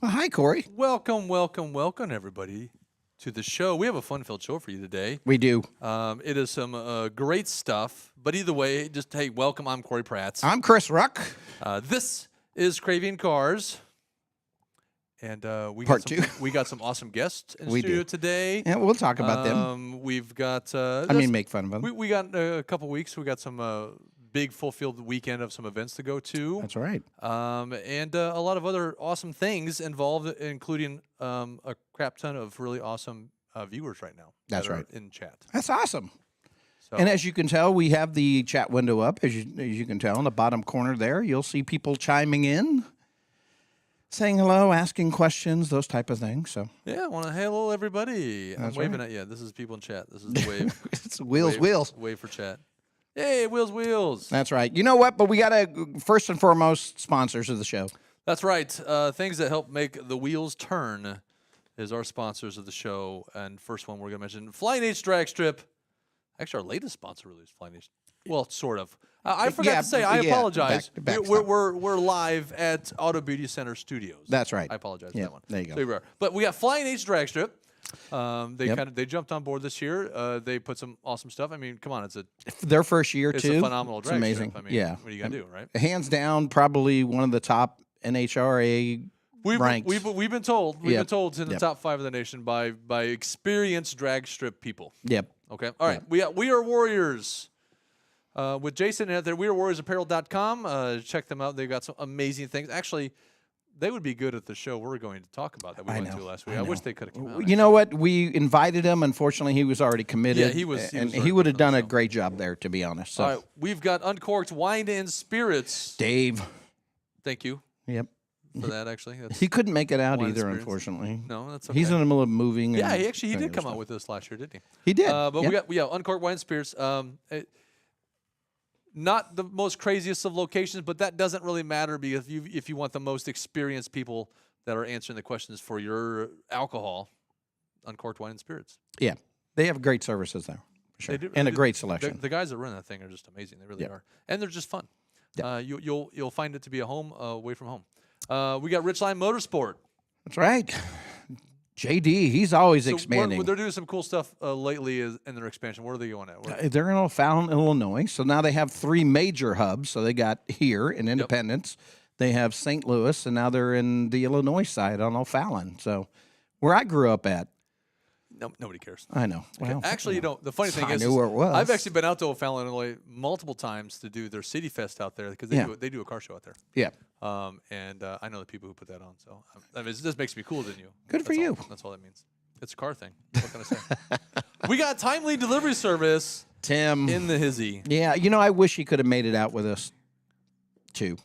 Well, hi, Corey. Welcome, everybody, to the show. We have a fun-filled show for you today. We do. It is some great stuff. But either way, just hey, welcome. I'm Corey Pratt. I'm Chris Ruck. This is Craving Cars, and Part two. We got some awesome guests in We studio do. today. Yeah, we'll talk about them. We've got. Make fun of them. We got a couple weeks. We got some big fulfilled weekend of some events to go to. That's right. And a lot of other awesome things involved, including a crap ton of really awesome viewers right now. That's right. In chat. That's awesome. So, And as you can tell, we have the chat window up. As you can tell in the bottom corner there, you'll see people chiming in, saying hello, asking questions, those type of things. So yeah, I want to hello everybody. That's I'm waving right. at you. This is people in chat. This is the wave. it's wheels. Wave for chat. Hey, wheels. That's right. You know what? But we got to, first and foremost, sponsors of the show. That's right. Things that help make the wheels turn is our sponsors of the show. And first one we're going to mention, Flying H Drag Strip. Actually, our latest sponsor really is Flying H. Well, sort of. I forgot to say, I apologize. We're live at Auto Beauty Center Studios. That's right. I apologize for Yeah, that one. there you go. So here we are. But we got Flying H Drag Strip. Yep. They jumped on board this year. They put some awesome stuff. I mean, come on, it's Their first year, a too. phenomenal It's drag amazing. strip. I mean, yeah. what are you gonna do, right? Hands down, probably one of the top NHRA ranks. We've been told it's in the Yep. top 5 of the nation by experienced drag strip people. Yep. Okay. All right. We are Warriors. With Jason out there, wearewarriorsapparel.com. Check them out. They've got some amazing things. Actually, they would be good at the show we're going to talk about that we went to last week. I wish they could have come out. You know what? We invited him. Unfortunately, he was already committed. Yeah, he was and already he would have done a committed, so. great job there, to be honest. So, All right. We've got Uncorked Wine and Spirits. Dave. Thank you Yep. for that, actually. That's, He couldn't make it out Wine and either, Spirits. unfortunately. no, that's okay. He's in the middle of moving. Yeah, and he did doing come stuff. out with this last year, didn't he? He did. But Yep. we got Uncorked Wine and Spirits. Not the most craziest of locations, but that doesn't really matter because if you want the most experienced people that are answering the questions for your alcohol, Uncorked Wine and Spirits. Yeah. They have great services there. For sure. They do. And a great selection. The guys that run that thing are just amazing. They really Yeah. are, and they're just fun. Yeah. You'll find it to be a home away from home. We got Richline Motorsport. That's right. JD, he's always So expanding. they're doing some cool stuff lately in their expansion. Where are they going at? They're in O'Fallon, Illinois. So now they have 3 major hubs. So they got here in Independence. They have St. Louis, and now they're in the Illinois side on O'Fallon. So where I grew up at. No, nobody cares. I know. Well, Actually, you know, the funny thing I is, knew where it was. I've actually been out to O'Fallon, Illinois multiple times to do their City Fest out there because they do a car show out there. Yeah. And I know the people who put that on. So I mean, this makes me cool than you. Good for That's you. all. That's all that means. It's a car thing. What can I say? We got timely delivery service Tim. in the hizzy. Yeah. You know, I wish he could have made it out with us, too.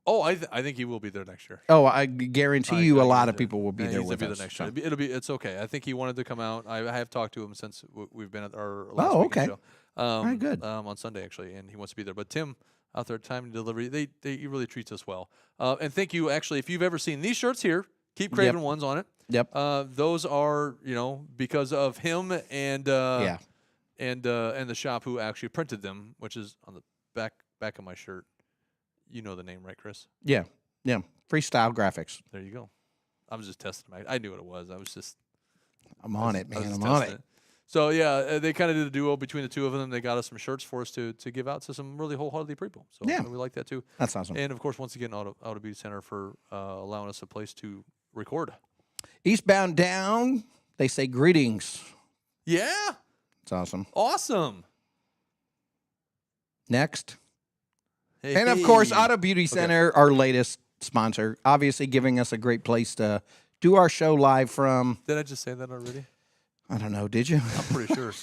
Oh, I think he will be there next year. Oh, I guarantee you a lot of there. people will be Yeah, there he's with gonna us. be there next so. year. It's okay. I think he wanted to come out. I have talked to him since we've been at our last Oh, weekend okay. show. Very good. On Sunday actually, and he wants to be there. But Tim out there, time delivery, he really treats us well. And thank you. Actually, if you've ever seen these shirts here, keep craving ones on it. Yep. Those are because of him and Yeah. and the shop who actually printed them, which is on the back of my shirt. You know the name, right, Chris? Yeah. Yeah. Freestyle graphics. There you go. I was just testing. I knew what it was. I'm on it, I was man. just I'm on testing it. So yeah, they kind of did a duo between the two of them. They got us some shirts for us to give out to some really wholeheartedly people. So Yeah. we like that too. That's awesome. And of course, once again, Auto Beauty Center for allowing us a place to record. Eastbound down, they say greetings. Yeah, It's awesome. awesome. Next. And of course, Auto Beauty Center, our latest sponsor, obviously giving us a great place to do our show live from. Did I just say that already? I don't know. Did you? I'm pretty sure.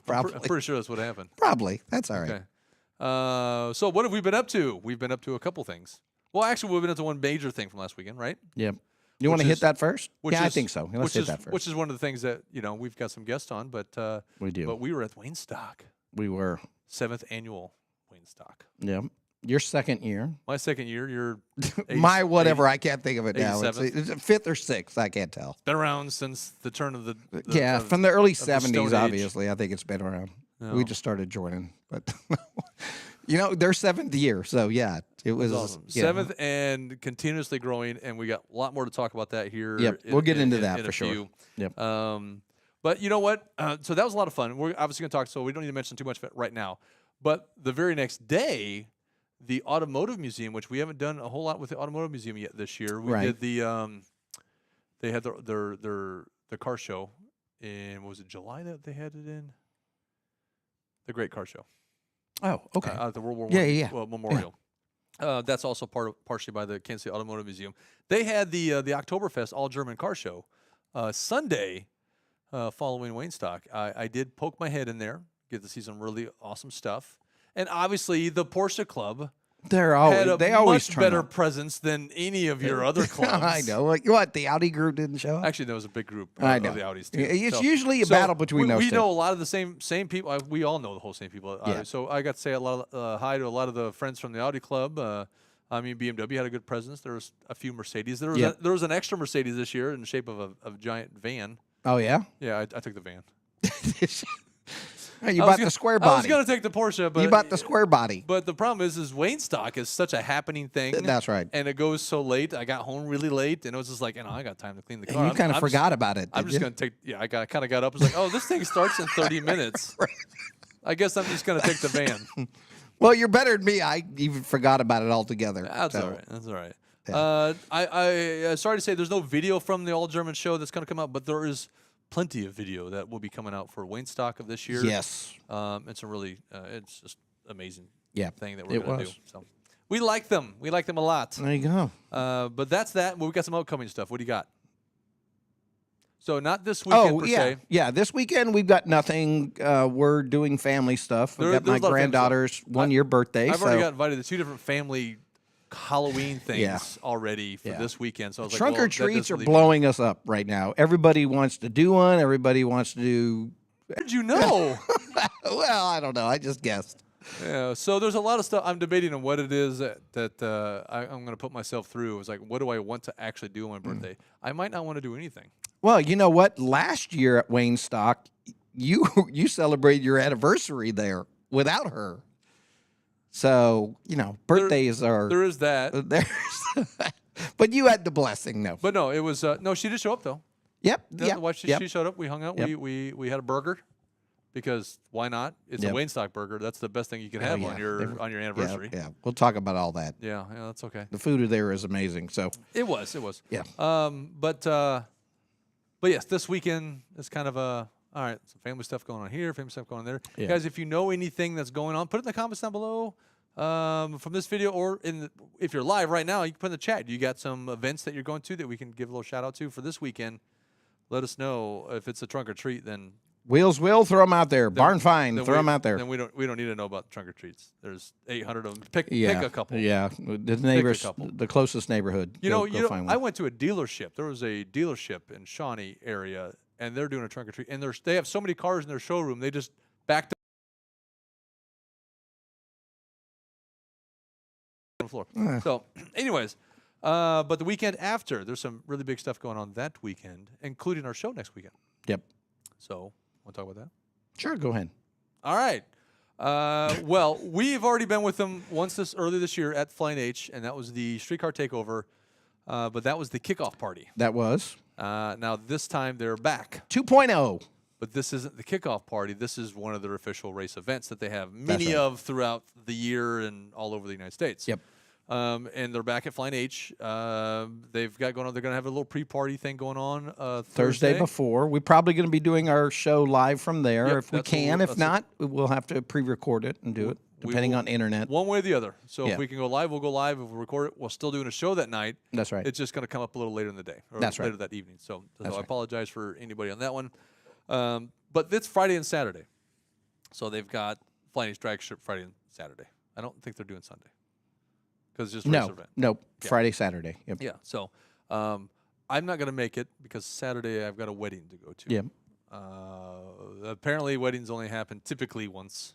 Probably. I'm pretty sure that's what happened. Probably. That's all right. Okay. So what have we been up to? We've been up to a couple things. Well, actually, we've been up to one major thing from last weekend, right? Yep. You want to hit that first? Yeah, I think so. Let's hit that first. Which is one of the things that we've got some guests on, but we do. But we were at Waynestock, We were. 7th annual Waynestock. Yep. Your second year. My second year. You're My whatever. I can't think of it now. It's 87th. fifth or sixth. I can't tell. been around since the turn of the From the early Stone 70s, Age. obviously. I think it's been around. No. We just started joining. But their 7th year. So yeah, it was awesome. yeah. 7th and continuously growing, and we got a lot more to talk about that here. Yep, we'll get into that in for a sure. few. Yep. But you know what? So that was a lot of fun. We're obviously going to talk, so we don't need to mention too much of it right now. But the very next day, the Automotive Museum, which we haven't done a whole lot with the Automotive Museum yet this year, we did the they had the car show in, was it July that they had it in? The Great Car Show. Oh, okay. At the World War Yeah. I Memorial. That's also partially by the Kansas City Automotive Museum. They had the Oktoberfest All German Car Show Sunday following Waynestock. I did poke my head in there, get to see some really awesome stuff, and obviously the Porsche Club. They They always much turn better up. presence than any of your other clubs. I know. Like, what, the Audi group didn't show up? Actually, there was a big group I of know. the Audis too. It's usually a battle between those We two. know a lot of the same people. We all know the whole same people. Yeah. So I got to say a lot of, hi to a lot of the friends from the Audi club. BMW had a good presence. There was a few Mercedes. There was an extra Mercedes this year in the shape of a giant van. Oh, yeah? Yeah, I took the van. You bought the square body. I was going to take the Porsche, but you bought the square body. But the problem is Waynestock is such a happening thing. That's right. And it goes so late. I got home really late, and it was just like, I got time to clean the car. You kind of forgot about it. I'm just going to take. Yeah, I kind of got up. I was like, oh, this thing starts in 30 minutes. Right. I guess I'm just going to take the van. Well, you're better than me. I even forgot about it altogether. That's all right. That's all right. Yeah. I sorry to say there's no video from the All German show that's going to come out, but there is plenty of video that will be coming out for Waynestock of this year. Yes. It's a really, it's just amazing thing that we're it going to was. do. So we like them. We like them a lot. There you go. But that's that. Well, we got some upcoming stuff. What do you got? So not this weekend per se. Yeah, this weekend we've got nothing. We're doing family stuff. We've got my there's a lot of family granddaughter's 1-year birthday. I've already got invited to 2 different family Halloween things already for this weekend. So I was Trunk like, or treats are blowing us up right now. Everybody wants to do one. Everybody wants to do. How did you know? Well, I don't know. I just guessed. Yeah. So there's a lot of stuff I'm debating on what it is that I'm going to put myself through. It's like, what do I want to actually do on my birthday? I might not want to do anything. Well, you know what? Last year at Waynestock, you celebrated your anniversary there without her. So, birthdays are... There is that. But you had the blessing, though. But no, it was... no, she did show up, though. Yep. She showed up. We hung out. Yep. We had a burger because why not? It's a Waynestock burger. That's the best thing you can have on your anniversary. Yeah, we'll talk about all that. Yeah, that's okay. The food there is amazing. So It was. Yeah. But yes, this weekend is kind of a... All right, some family stuff going on here, family stuff going on there. Yeah. Guys, if you know anything that's going on, put it in the comments down below from this video, or if you're live right now, you can put in the chat. You got some events that you're going to that we can give a little shout out to for this weekend. Let us know. If it's a trunk or treat, then Wheels will throw them out there. Barn Fine, throw them out there. Then we don't need to know about trunk or treats. There's 800 of them. Pick a couple. Yeah, the neighbors, the closest neighborhood. Go find one. I went to a dealership. There was a dealership in Shawnee area, and they're doing a trunk or treat. And they have so many cars in their showroom, they just backed up on the floor. So, anyways, but the weekend after, there's some really big stuff going on that weekend, including our show next weekend. Yep. So, want to talk about that? Sure, go ahead. All right. Well, we've already been with them once earlier this year at Flying H, and that was the Streetcar Takeover. But that was the kickoff party. That was. Now, this time they're back. 2.0. But this isn't the kickoff party. This is one of their official race events that they have many of throughout the year and all over the United States. Yep. And they're back at Flying H. They've got going on. They're going to have a little pre-party thing going on Thursday before. We're probably going to be doing our show live from there if we can. If not, we'll have to pre-record it and do it, depending on internet. One way or the other. So if we can go live, we'll go live. If we record it, we're still doing a show that night. That's right. It's just going to come up a little later in the day. Or later that evening. So I apologize for anybody on that one. But it's Friday and Saturday. So they've got Flying H Drag Strip Friday and Saturday. I don't think they're doing Sunday. Because it's just a race event. Nope. Friday, Saturday. Yep. Yeah. So I'm not going to make it because Saturday I've got a wedding to go to. Yep. Apparently, weddings only happen typically once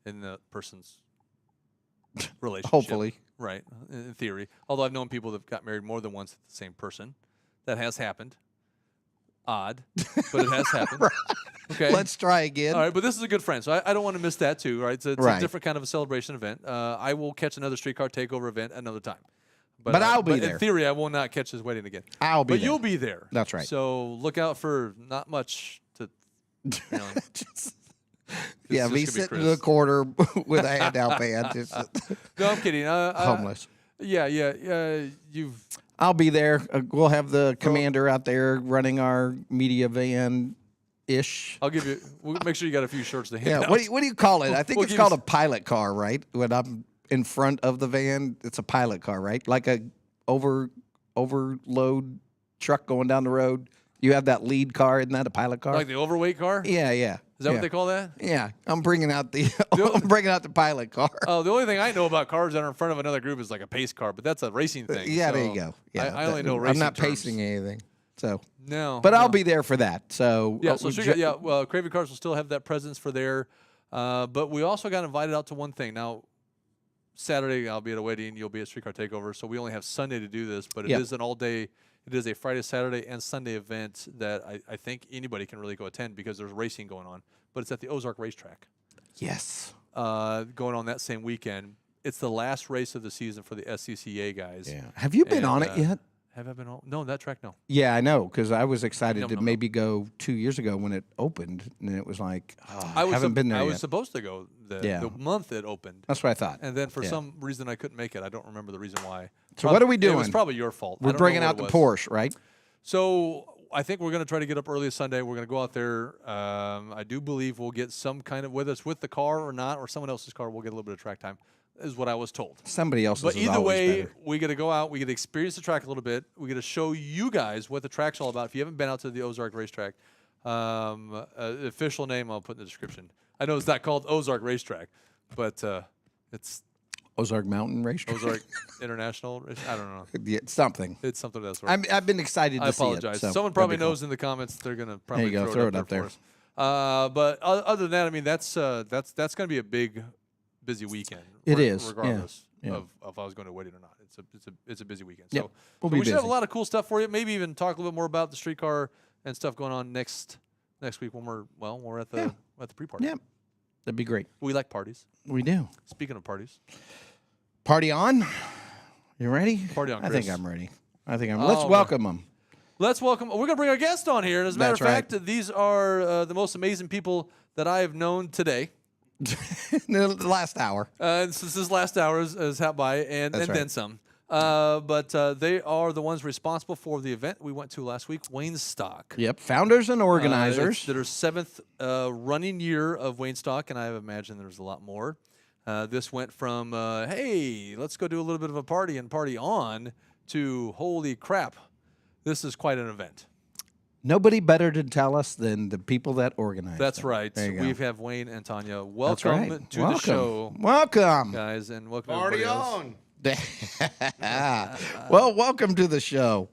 in the person's relationship. Hopefully. Right. In theory. Although I've known people that got married more than once to the same person. That has happened. odd, but it has happened. Okay. Let's try again. All right, but this is a good friend, so I don't want to miss that too, right? So it's Right. a different kind of a celebration event. I will catch another streetcar takeover event another time. But I'll be but there. in theory, I will not catch his wedding again. I'll be But there. you'll be there. That's right. So look out for not much to. You know, Yeah, just me gonna be sitting in Chris. the corner with a handout band. Just, No, I'm kidding. homeless. Yeah. You've. I'll be there. We'll have the commander out there running our media van-ish. I'll give you. We'll make sure you got a few shirts to hand Yeah, out. what do you call it? I think We'll it's give called you a pilot car, right? When I'm in front of the van, it's a pilot car, right? Like a overload truck going down the road. You have that lead car, isn't that a pilot car? Like the overweight car. Yeah. Is that what they call that? Yeah, I'm bringing out the pilot car. Oh, the only thing I know about cars that are in front of another group is like a pace car, but that's a racing thing. Yeah, there so you go. Yeah, I only know racing I'm not terms. pacing anything, so. No. But I'll no. be there for that. So Yeah, so well, Craving Cars will still have that presence for there. But we also got invited out to one thing. Now, Saturday I'll be at a wedding. You'll be at Streetcar Takeover. So we only have Sunday to do this, but it is an all-day. It is a Friday, Saturday, and Sunday event that I think anybody can really go attend because there's racing going on. But it's at the Ozark Racetrack. Yes. Going on that same weekend. It's the last race of the season for the SCCA guys. Yeah. Have you been And, on it yet? Have I been on? No, that track, no. Yeah, I know, because I was excited No, to no. maybe go 2 years ago when it opened, and it was like, oh, I haven't been there I yet. was supposed to go the month it opened. That's what I thought. And then for Yeah. some reason I couldn't make it. I don't remember the reason why. So what are we It was doing? probably your fault. I We're don't know bringing what out it the was. Porsche, right? So I think we're going to try to get up early Sunday. We're going to go out there. I do believe we'll get some kind of, whether it's with the car or not, or someone else's car, we'll get a little bit of track time, is what I was told. Somebody else's But is either always way, better. we get to go out. We get to experience the track a little bit. We get to show you guys what the track's all about. If you haven't been out to the Ozark Racetrack, the official name I'll put in the description. I know it's not called Ozark Racetrack, but it's Ozark Mountain Racetrack. Ozark International. I don't know. Yeah, something. It's something of that sort. I've been excited to I see apologize. it. So Someone that'd probably be cool. knows in the comments. They're gonna probably you go, throw it up there. For us. But other than that, I mean, that's gonna be a big, busy weekend. It is, yeah. regardless Yeah. of if I was going to a wedding or not. It's a busy weekend. Yep. So, We'll so be we should have a busy. lot of cool stuff for you. Maybe even talk a little bit more about the streetcar and stuff going on next week when we're at the pre-party. Yeah, that'd be great. We like parties. We do. Speaking of parties, Party on. You ready? Party on, I think Chris. I'm ready. Let's man. welcome them. let's welcome. We're gonna bring our guest on here. And as a matter That's of right. fact, these are the most amazing people that I have known today. The last hour. Since this last hour has happened by, and That's right. then some. But they are the ones responsible for the event we went to last week, Waynestock. Yep. Founders and It's organizers. their seventh running year of Waynestock, and I imagine there's a lot more. This went from, hey, let's go do a little bit of a party and party on, to holy crap, this is quite an event. Nobody better to tell us than the people that organize. That's them. right. There you We go. have Wayne and Tonya. That's Welcome right. to Welcome. the show, Welcome. guys, and welcome Party everybody else. on. Well, welcome to the show.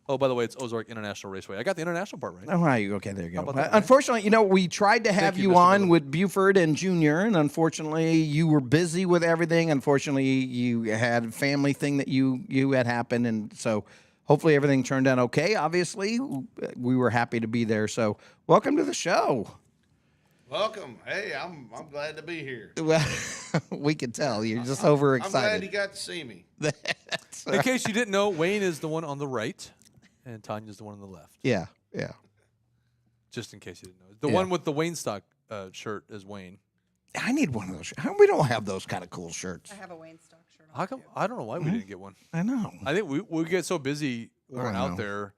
Oh, by the way, it's Ozark International Raceway. I got the international part right. Oh, right. Okay, there you go. about that, Wayne? Unfortunately, we tried to have you, you Mr. on Miller. with Buford and Junior, and unfortunately, you were busy with everything. Unfortunately, you had a family thing that you had happen, and so hopefully everything turned out okay. Obviously, we were happy to be there. So, welcome to the show. Welcome. Hey, I'm glad to be here. Well, we could tell you're just I'm glad overexcited. you got to see me. In case you didn't know, Wayne is the one on the right, and Tanya's the one on the left. Yeah. Just in case you didn't know, the Yeah. one with the Waynestock shirt is Wayne. I need one of those. We don't have those kind of cool shirts. I have a Waynestock shirt on. How come? too. I don't know why we didn't get one. I know. I think we get so busy when we're I out know. there,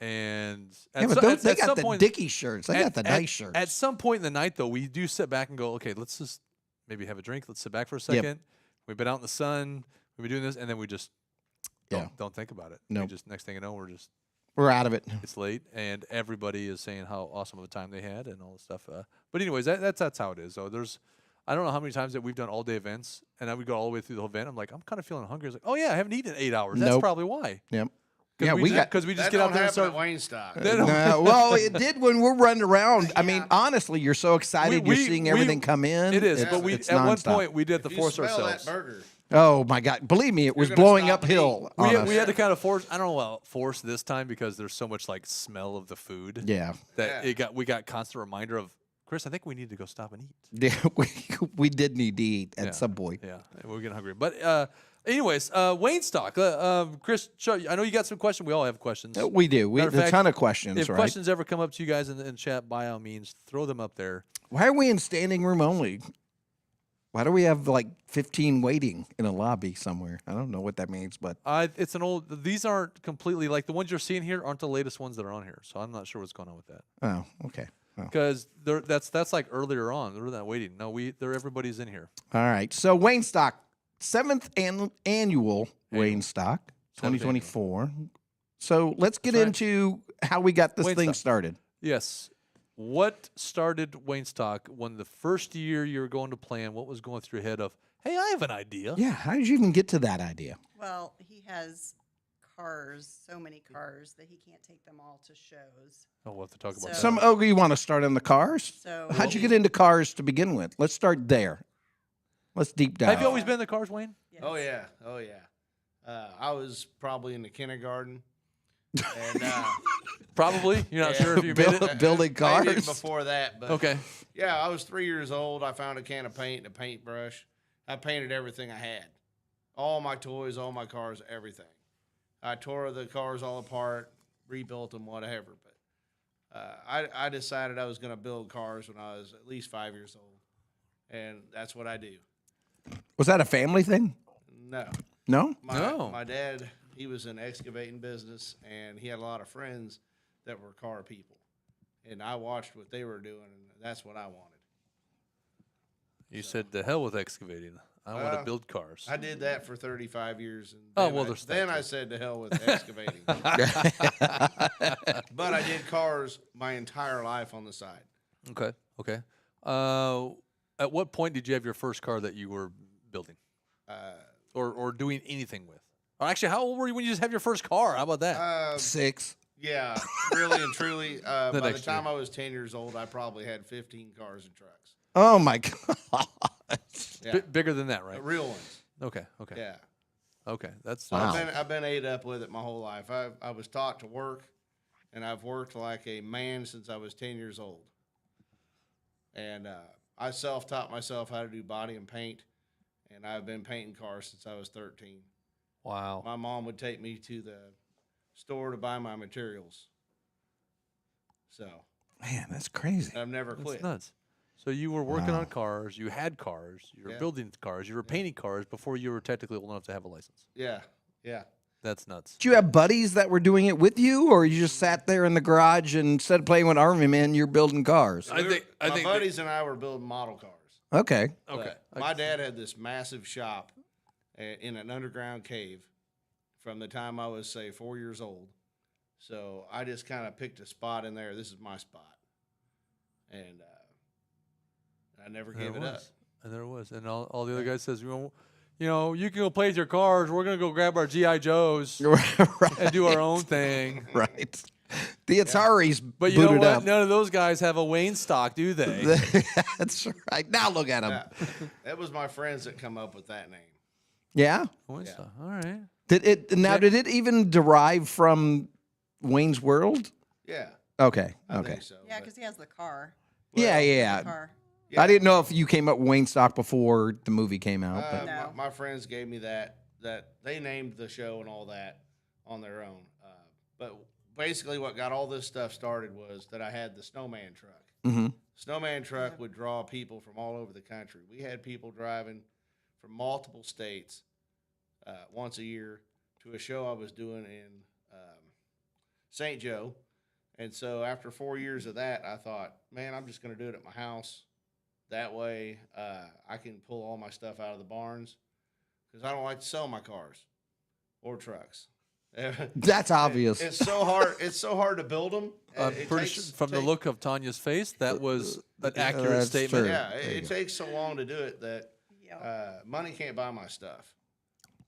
and Yeah, but they got the Dickie shirts. They got the nice shirts. At some point in the night, though, we do sit back and go, okay, let's just maybe have a drink. Let's sit back for a second. We've been out in the sun. We've been doing this, and then we just don't think about it. Nope. We just next thing you know, We're out of it. it's late, and everybody is saying how awesome of a time they had and all this stuff. But anyways, that's how it is. So I don't know how many times that we've done all day events, and I would go all the way through the whole event. I'm like, I'm kind of feeling hungry. It's like, oh yeah, I haven't eaten in 8 hours. That's Nope. probably why. Yep. Because we got. because we just That get out don't there and happen start. at Waynestock. They don't- Well, it did when we're running around. I mean, Yeah. honestly, you're so excited. You're seeing everything come in. It is, Yeah, but we it's at one nonstop. point we did have to If you force smell ourselves. that burger, Oh my God! Believe me, it was gonna blowing stop uphill. We, on us. we had to kind of force. I don't know about force this time because there's so much like smell of the food. Yeah. That Yeah. we got constant reminder of Chris. I think we need to go stop and eat. Yeah, we did need to eat at Yeah. some point. Yeah, we're getting hungry. But anyways, Waynestock. Chris, I know you got some questions. We all have questions. We do. We Matter have of a fact, ton of questions, If right? questions ever come up to you guys in chat, by all means, throw them up there. Why are we in standing room only? Why do we have like 15 waiting in a lobby somewhere? I don't know what that means, but It's an old. These aren't completely like the ones you're seeing here. Aren't the latest ones that are on here. So I'm not sure what's going on with that. oh, okay. Oh. Because that's like earlier on. They're not waiting. No, everybody's in here. All right. So Waynestock, 7th annual Waynestock, 2024. So let's get right. into how we got this thing Waynestock. started. Yes. What started Waynestock when the first year you were going to plan? What was going through your head of, hey, I have an idea? Yeah. How did you even get to that idea? Well, he has cars, so many cars that he can't take them all to shows. Oh, we'll have to talk about So- that. You want to start on the cars? So How'd you get into cars to begin with? Let's start there. Let's deep dive. Have you always been in the cars, Wayne? Yes. Oh yeah, oh yeah. I was probably in the kindergarten, and Probably. You're not Yeah. sure if you made it. Building maybe cars? before that. But Okay. yeah, I was 3 years old. I found a can of paint and a paintbrush. I painted everything I had, all my toys, all my cars, everything. I tore the cars all apart, rebuilt them, whatever. But I decided I was going to build cars when I was at least 5 years old, and that's what I do. Was that a family thing? No. No? No. My dad, he was in excavating business, and he had a lot of friends that were car people. And I watched what they were doing, and that's what I wanted. You said, the hell with excavating. I want to build cars. I did that for 35 years. And Oh, then well, I, there's then that I too. said to hell with excavating. But I did cars my entire life on the side. Okay. Okay. At what point did you have your first car that you were building or doing anything with? Or actually, how old were you when you just have your first car? How about that? 6. Yeah, really and truly. By the next time year. I was 10 years old, I probably had 15 cars and trucks. Oh my God. Yeah. Bigger than that, right? Real ones. Okay. Okay. Yeah. Okay. That's Wow. I've been ate up with it my whole life. I was taught to work, and I've worked like a man since I was 10 years old. And I self-taught myself how to do body and paint, and I've been painting cars since I was 13. Wow. My mom would take me to the store to buy my materials. So Man, that's crazy. I've never That's quit. nuts. So you were working Wow. on cars. You had cars. You were Yeah. building cars. You were painting cars before you were technically old enough to have a license. Yeah, yeah. That's nuts. Did you have buddies that were doing it with you, or you just sat there in the garage and instead of playing with Army Men, you're building cars? I think my that- buddies and I were building model cars. Okay. Okay. But my dad had this massive shop in an underground cave from the time I was, say, 4 years old. So I just kind of picked a spot in there. This is my spot. And I never There gave it up. And there it was. And all the other guys says, you know, you can go play with your cars. We're going to go grab our G.I. Joes and do our own thing. Right. The Ataris But you know booted what? up. None of those guys have a Waynestock, do they? That's right. Now look at them. Yeah. That was my friends that come up with that name. Yeah. Waynestock. All right. Did it even derive from Wayne's World? Yeah. Okay. I Okay. think so. Yeah, but- because he has the car. Yeah, yeah. Car. yeah. I didn't know if you came up with Waynestock before the movie came out, but No. My friends gave me that they named the show and all that on their own. But basically, what got all this stuff started was that I had the snowman truck. Mhm. Snowman truck would draw people from all over the country. We had people driving from multiple states once a year to a show I was doing in St. Joe. And so after 4 years of that, I thought, man, I'm just going to do it at my house. That way, I can pull all my stuff out of the barns because I don't like to sell my cars or trucks. that's obvious. It's so hard. It's so hard to build them. I'm pretty sure from the look of Tanya's face, that was an accurate that's statement. true. Yeah, There you it go. takes so long to do it that Yep. money can't buy my stuff.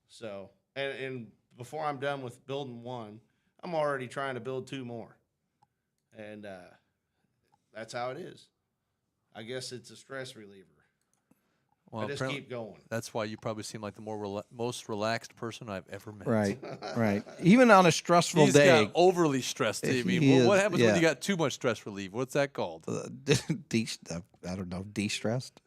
So, and before I'm done with building one, I'm already trying to build 2 more, and that's how it is. I guess it's a stress reliever. Well, I just apparently- keep going. That's why you probably seem like the most relaxed person I've ever met. Right, right. Even on a stressful He's day, got overly stressed. I mean, He what is, happens yeah. when you got too much stress relief? What's that called? I don't know, de-stressed.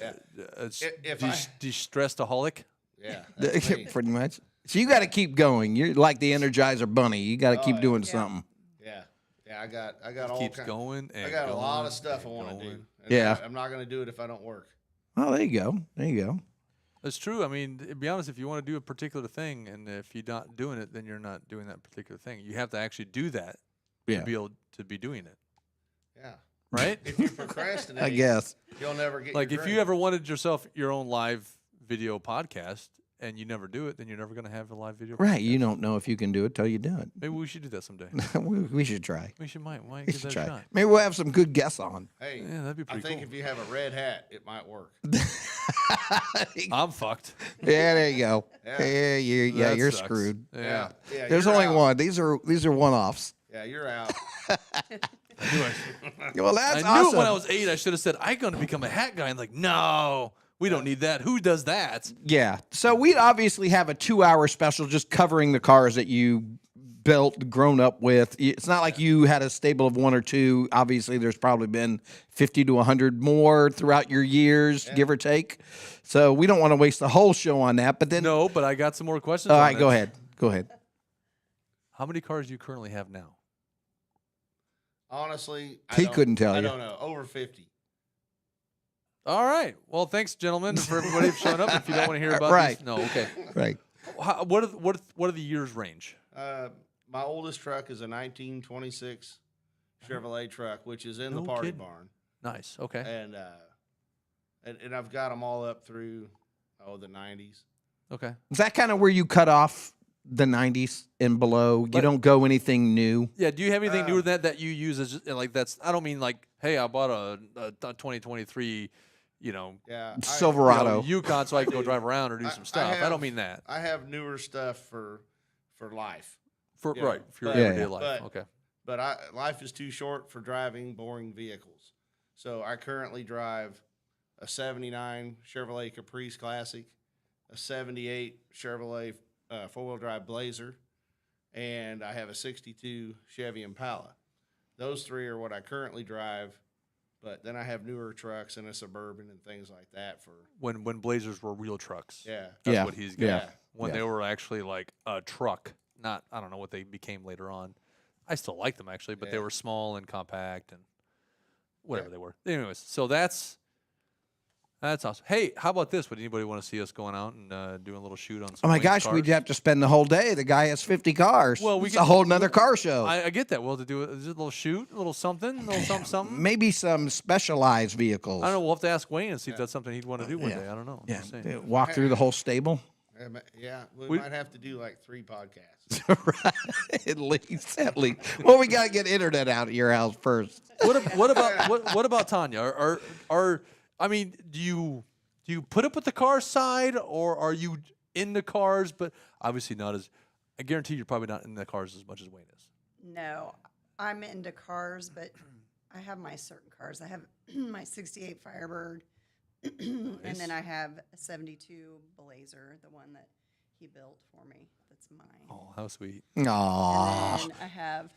Yeah. It's If I- de-stressaholic. Yeah. That's me. Pretty much. So you got to keep going. You're like the Energizer Bunny. You got to keep doing something. Yeah. Yeah. I got all Keeps kind. going and I got a lot going of stuff I and want to do. going. And Yeah. I'm not going to do it if I don't work. Oh, there you go. There you go. It's true. I mean, to be honest, if you want to do a particular thing, and if you're not doing it, then you're not doing that particular thing. You have to actually do that Yeah. to be able to be doing it, Yeah. right? If you procrastinate, I guess. you'll never get Like your if dream. you ever wanted yourself your own live video podcast and you never do it, then you're never going to have a live video. Right. podcast. You don't know if you can do it till you do it. Maybe we should do that someday. We should try. We might We give should that a try. shot. Maybe we'll have some good guests on. Hey, Yeah, that'd be I pretty think cool. if you have a red hat, it might work. I'm fucked. Yeah, there you go. Yeah. Yeah, That you're sucks. screwed. Yeah. Yeah. There's you're only out. one. These are one-offs. Yeah, you're out. Well, that's I knew awesome. it when I was 8. I should have said, I'm going to become a hat guy. And like, no, we don't need that. Who does that? Yeah. So we'd obviously have a 2-hour special just covering the cars that you built, grown up with. It's not like you had a stable of 1 or 2. Obviously, there's probably been 50 to 100 more throughout your years, give or take. So we don't want to waste the whole show on that. But then, No, but I got some more questions. all on right, it. go ahead. Go ahead. How many cars do you currently have now? Honestly, He couldn't tell I you. don't know. Over 50. All right. Well, thanks, gentlemen, for everybody for showing up. If you don't want to hear about Right. these, no, okay. Right. What are the years range? My oldest truck is a 1926 Chevrolet truck, which is in the No party kidding. barn, Nice. Okay. and I've got them all up through the 90s. Okay. Is that kind of where you cut off the 90s and below? You don't go anything new? Yeah. Do you have anything newer than that you use as like that's? I don't mean like, hey, I bought a 2023, Yeah, Silverado. Yukon, so I can go drive around or do I- some I stuff. I have- don't mean that. I have newer stuff for life, For yeah, right for your but- everyday Yeah. life. but- Okay. but life is too short for driving boring vehicles. So I currently drive a 79 Chevrolet Caprice Classic, a 78 Chevrolet four-wheel drive Blazer, and I have a 62 Chevy Impala. Those 3 are what I currently drive, but then I have newer trucks and a Suburban and things like that for, When Blazers were real trucks. yeah. That's Yeah. what he's got. Yeah. When Yeah. they were actually like a truck, not I don't know what they became later on. I still like them actually, but they Yeah. were small and compact and whatever Yeah. they were. Anyways, so that's awesome. Hey, how about this? Would anybody want to see us going out and doing a little shoot on some Oh my Wayne's gosh, cars? we'd have to spend the whole day. The guy has 50 cars. Well, we it's could- a whole nother car show. I get that. Well, to do just a little shoot, a little something, something. Maybe some specialized vehicles. I don't know. We'll have to ask Wayne and see if that's something he'd want to do one Yeah. day. I don't know. I'm Yeah, just saying. walk through the whole stable. Yeah, we We- might have to do like 3 podcasts. Right, at least. Well, we got to get internet out at your house first. What about Tonya? I mean, do you put up with the car side, or are you in the cars? But obviously not as. I guarantee you're probably not in the cars as much as Wayne is. No, I'm into cars, but I have my certain cars. I have my 68 Firebird, and then I have a 72 Blazer, the one that he built for me. That's mine. Oh, how sweet! Aww. And then I have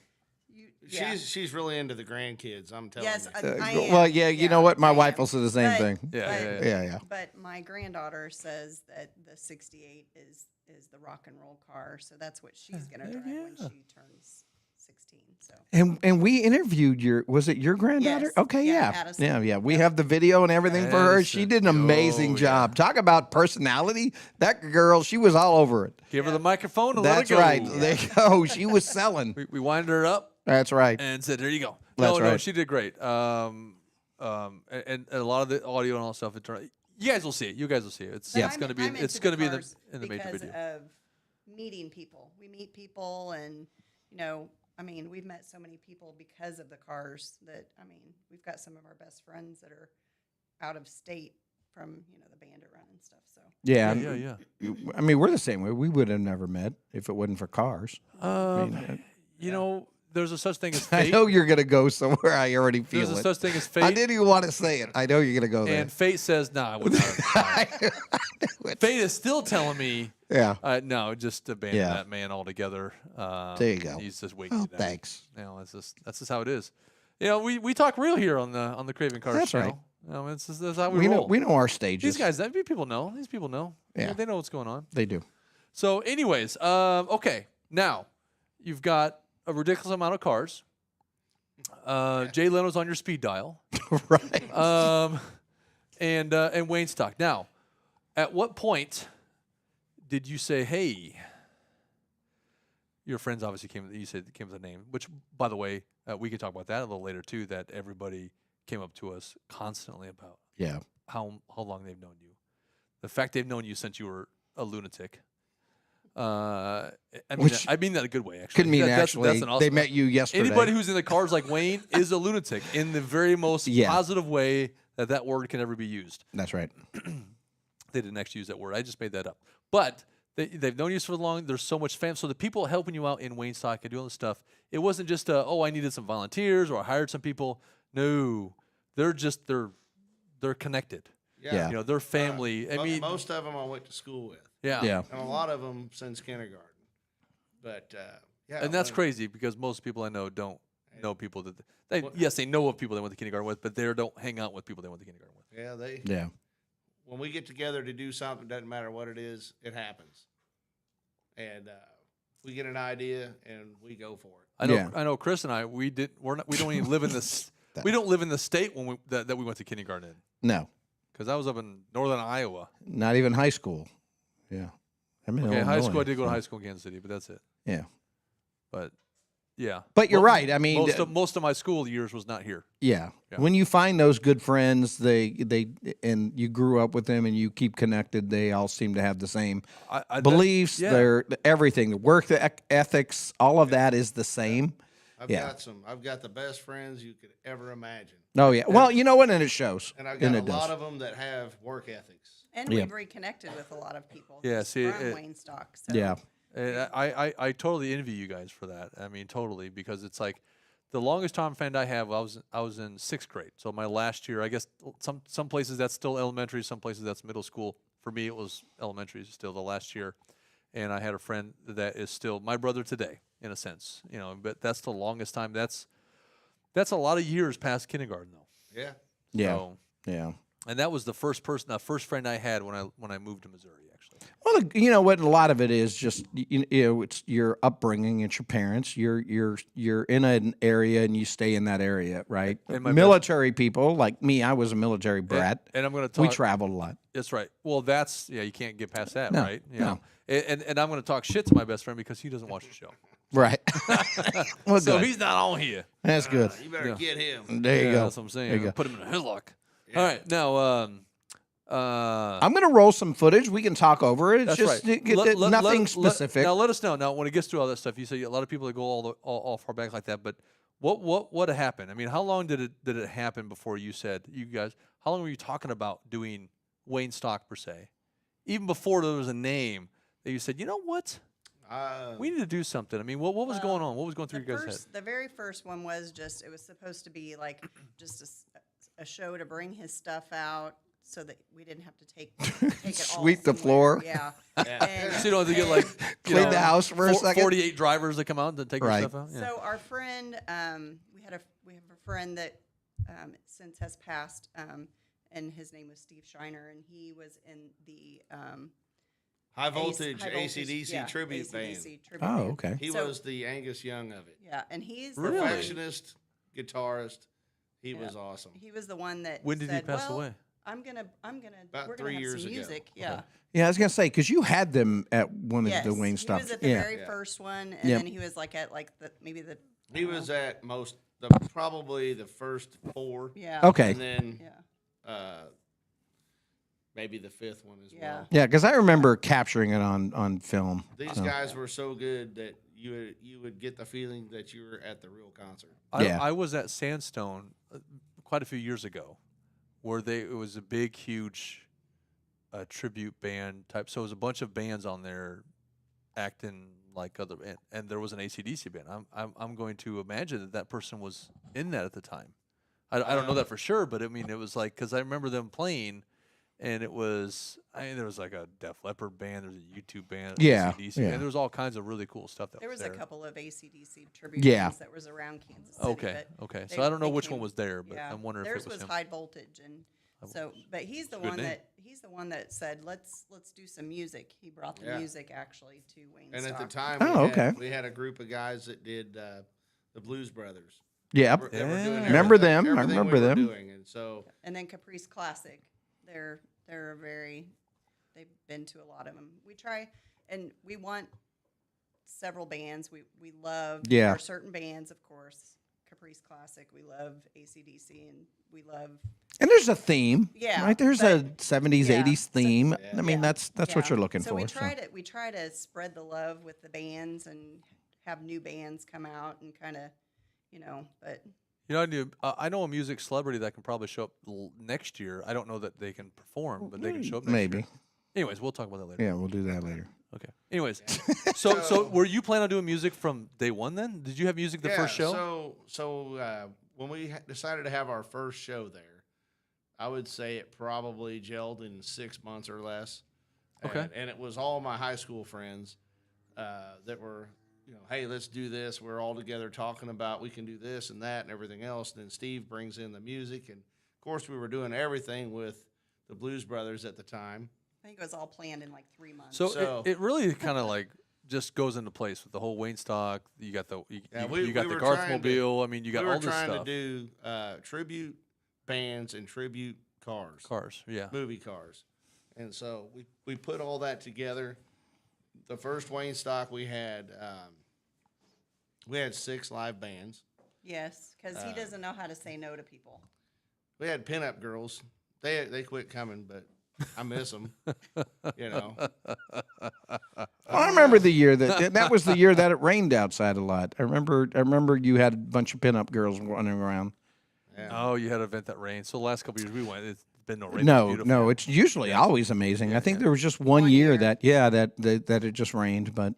you. Yeah. She's really into the grandkids. I'm telling Yes, you. I am. Well, yeah, you know what? My I wife am. will say the same But- thing. Yeah, but- Yeah. But my granddaughter says that the 68 is the rock and roll car, so that's what she's gonna drive when yeah. she turns 16. So And we interviewed was it your granddaughter? Yes. Okay, Yeah, yeah. Addison. Yeah. We have the video and everything for her. She Addison. did an amazing Oh, job. yeah. Talk about personality. That girl, she was all over it. Give her the microphone and That's let her go. right. There you go. She was selling. We winded her up That's right. and said, "There you go." That's No, right. she did great. And a lot of the audio and all that stuff. You guys will see it. You guys will see it. It's But going to be. I'm It's into going to be cars in the major because video. of meeting people. We meet people, and I mean, we've met so many people because of the cars. That I mean, we've got some of our best friends that are out of state from the Bandit Run and stuff. So Yeah. Yeah. I mean, we're the same way. We would have never met if it wasn't for cars. You know, there's a such thing as I fate. know you're gonna go somewhere. I already feel There's a it. such thing as fate. I didn't even want to say it. I know you're gonna go there. And fate says, "Nah, I would not." have tried." Fate is still telling me, Yeah. no, just abandon Yeah. that man altogether. There you go. He's just waiting. Oh, thanks. You know, that's just how it is. You know, we talk real here on the Craving Cars That's show. right. You know, that's how we We roll. know our stages. These guys, people know. These people know. Yeah. They know what's going on. They do. So, anyways, okay. Now, you've got a ridiculous amount of cars. Jay Leno's on your speed dial. Right. And Waynestock. Now, at what point did you say, "Hey"? Your friends obviously came. You said came with a name, which, by the way, we could talk about that a little later too. That everybody came up to us constantly about Yeah. how long they've known you, the fact they've known you since you were a lunatic. I mean that a good way. Actually, Could mean that's actually an awesome they met you yesterday. Anybody who's in the cars like Wayne is a lunatic in the very most Yeah. positive way that word can ever be used. That's right. They didn't actually use that word. I just made that up. But they've known you for long. There's so much fam. So the people helping you out in Waynestock and doing this stuff, it wasn't just I needed some volunteers or I hired some people. No, they're connected. Yeah. You know, they're family. I mean, most of them I went to school with, yeah. Yeah. and a lot of them since kindergarten. But yeah, And that's crazy because most people I know don't know people that they know of people they went to kindergarten with, but they don't hang out with people they went to kindergarten with. Yeah, Yeah. when we get together to do something, doesn't matter what it is, it happens. And we get an idea and we go for it. I know. Chris and I, we don't even live in this. We don't live in the state when that we went to kindergarten in. No. Because I was up in northern Iowa. Not even high school. Yeah. I'm in Okay, high Illinois, school. I did go to so- high school in Kansas City, but that's it. Yeah. But yeah. But you're right. I mean, most of my school years was not here. yeah. Yeah. When you find those good friends, they and you grew up with them and you keep connected, they all seem to have the same beliefs. yeah. Their everything, the work ethics, all of that is the same. I've got the best friends you could ever imagine. Oh yeah. Well, you know what? And it shows. And I've And got it a lot does. of them that have work ethics. And Yeah. we've reconnected with a lot of people. Yeah, just see, from Waynestock. So Yeah. And I totally envy you guys for that. I mean, totally, because it's like the longest time friend I have. I was in 6th grade, so my last year. I guess some places that's still elementary, some places that's middle school. For me, it was elementary still the last year, and I had a friend that is still my brother today, in a sense. You know, but that's the longest time. That's a lot of years past kindergarten, though. Yeah. Yeah. So, Yeah. and that was the first friend I had when I moved to Missouri, actually. Well, you know what? A lot of it is just you know it's your upbringing, it's your parents. You're in an area and you stay in that area, right? And my Military people like me, I was a military brat. And I'm going to We talk. traveled a lot. That's right. Well, you can't get past that, No, right? You no. know? And I'm going to talk shit to my best friend because he doesn't watch the show. Right. Well, So good. he's not on here. That's good. You better Yeah. get him. There you Yeah, go. that's what I'm saying. There you go. Put him in a headlock. All right. Now, I'm going to roll some footage. We can talk over it. It's that's just right. nothing specific. Now, let us know. Now, when it gets through all that stuff, you say a lot of people that go all far back like that. But what happened? I mean, how long did it happen before you said, you guys? How long were you talking about doing Waynestock per se? Even before there was a name that you said, you know what? We need to do something. I mean, what was going on? What was going through your guys' head? The very first one was it was supposed to be like just a show to bring his stuff out so that we didn't have to take it all Sweep the somewhere. floor. Yeah. Yeah. So you don't have to get like Clean the house for a second. 48 drivers that come out and take Right. your stuff out. Yeah. So our friend, we have a friend that since has passed, and his name was Steve Shiner, and he was in the High voltage High voltage, AC/DC yeah, tribute band. AC/DC tribute Oh, band. okay. He So- was the Angus Young of it. Yeah, and he's Really? the one, Perfectionist, guitarist. He Yeah. was awesome. he was the one that When did he said, pass well, away? I'm gonna About we're 3 gonna have years some ago. music. Yeah. Yeah, I was going to say, because you had them at one Yes, of the Wayne he stops. was at the Yeah. very Yeah. first one, and Yep. then he was like at like maybe the He was at probably the first 4. yeah. Okay. And then Yeah. maybe the 5th one as Yeah. well. Yeah, because I remember capturing it on film. These So. guys were so good that you would get the feeling that you were at the real concert. Yeah. I was at Sandstone quite a few years ago, where it was a big, huge tribute band type. So it was a bunch of bands on there acting like other, and there was an AC/DC band. I'm going to imagine that that person was in that at the time. I don't know that for sure, but I mean, it was like, because I remember them playing, and it was, there was like a Def Leppard band, there was a YouTube band, Yeah, AC/DC yeah. band. There was all kinds of really cool stuff that There was there. a couple of AC/DC tribute Yeah. bands that was around Kansas City. Okay, but okay. So they- I don't know they which came- one was there, but yeah, I'm wondering theirs if it was him. High Voltage, and so, but he's the Good one name. that said let's do some music. He brought the Yeah. music actually to Waynestock. And at the time, Oh, okay. we had a group of guys that did the Blues Brothers. Yeah. That were doing Yeah. Remember everything- them. I everything remember we were them. Doing. And so, And then Caprice Classic, they're a very, they've been to a lot of them. We try, and we want several bands. We love Yeah. our certain bands, of course. Caprice Classic, we love AC/DC, and we love And there's a theme. Yeah, Right. There's a but- 70s, yeah, 80s so- theme. Yeah. I mean, Yeah, that's what yeah. you're looking so for. we try to spread the love with the bands and have new bands come out and kind of, but You know, I know a music celebrity that can probably show up next year. I don't know that they can perform, but they can show up next Maybe. year. Anyways, we'll talk about that later. Yeah, we'll do that later. Okay. Anyways, so were you planning on doing music from day one then? Did you have music the first show? So when we decided to have our first show there, I would say it probably gelled in 6 months or less. Okay. And it was all my high school friends that were, hey, let's do this. We're all together talking about we can do this and that and everything else. And then Steve brings in the music. And, of course, we were doing everything with the Blues Brothers at the time. I think it was all planned in like 3 months. So it really kind of like just goes into place with the whole Waynestock. You got the you we got the were trying to- Garthmobile. I mean, you got we were all this trying stuff. to do tribute bands and tribute cars. Cars, yeah. Movie cars. And so we put all that together. The first Waynestock we had 6 live bands. Yes, because he doesn't know how to say no to people. We had pinup girls. They quit coming, but I miss them. I remember the year that was the year that it rained outside a lot. I remember you had a bunch of pinup girls running around. Yeah. Oh, you had an event that rained. So the last couple years we went, it's been no rain. It's No, beautiful. no, it's usually always amazing. I think there was just one year that it just rained, but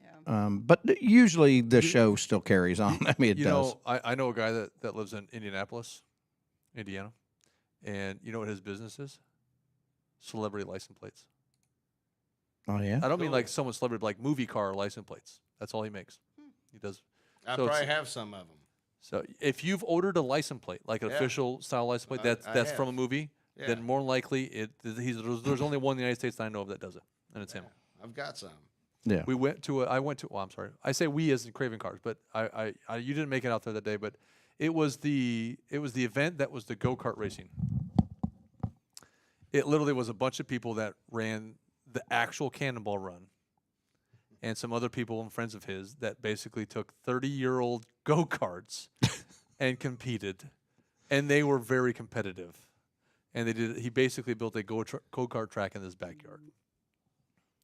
usually the show still carries on. I mean, it You does. know, I know a guy that lives in Indianapolis, Indiana, and you know what his business is? Celebrity license plates. Oh yeah. I don't mean Cool. like someone celebrity, but like movie car license plates. That's all he makes. He does. I So it's- probably have some of them. So if you've ordered a license plate, like an Yeah. official style license plate, I that's from a have. movie, Yeah. then more than likely there's only one in the United States that I know of that does it, and it's him. I've got some. Yeah. I went to. Well, I'm sorry. I say we as in Craving Cars, but I you didn't make it out there that day, but it was the event that was the go-kart racing. It literally was a bunch of people that ran the actual Cannonball Run, and some other people and friends of his that basically took 30-year-old go-karts and competed, and they were very competitive. And he basically built a go-kart track in his backyard.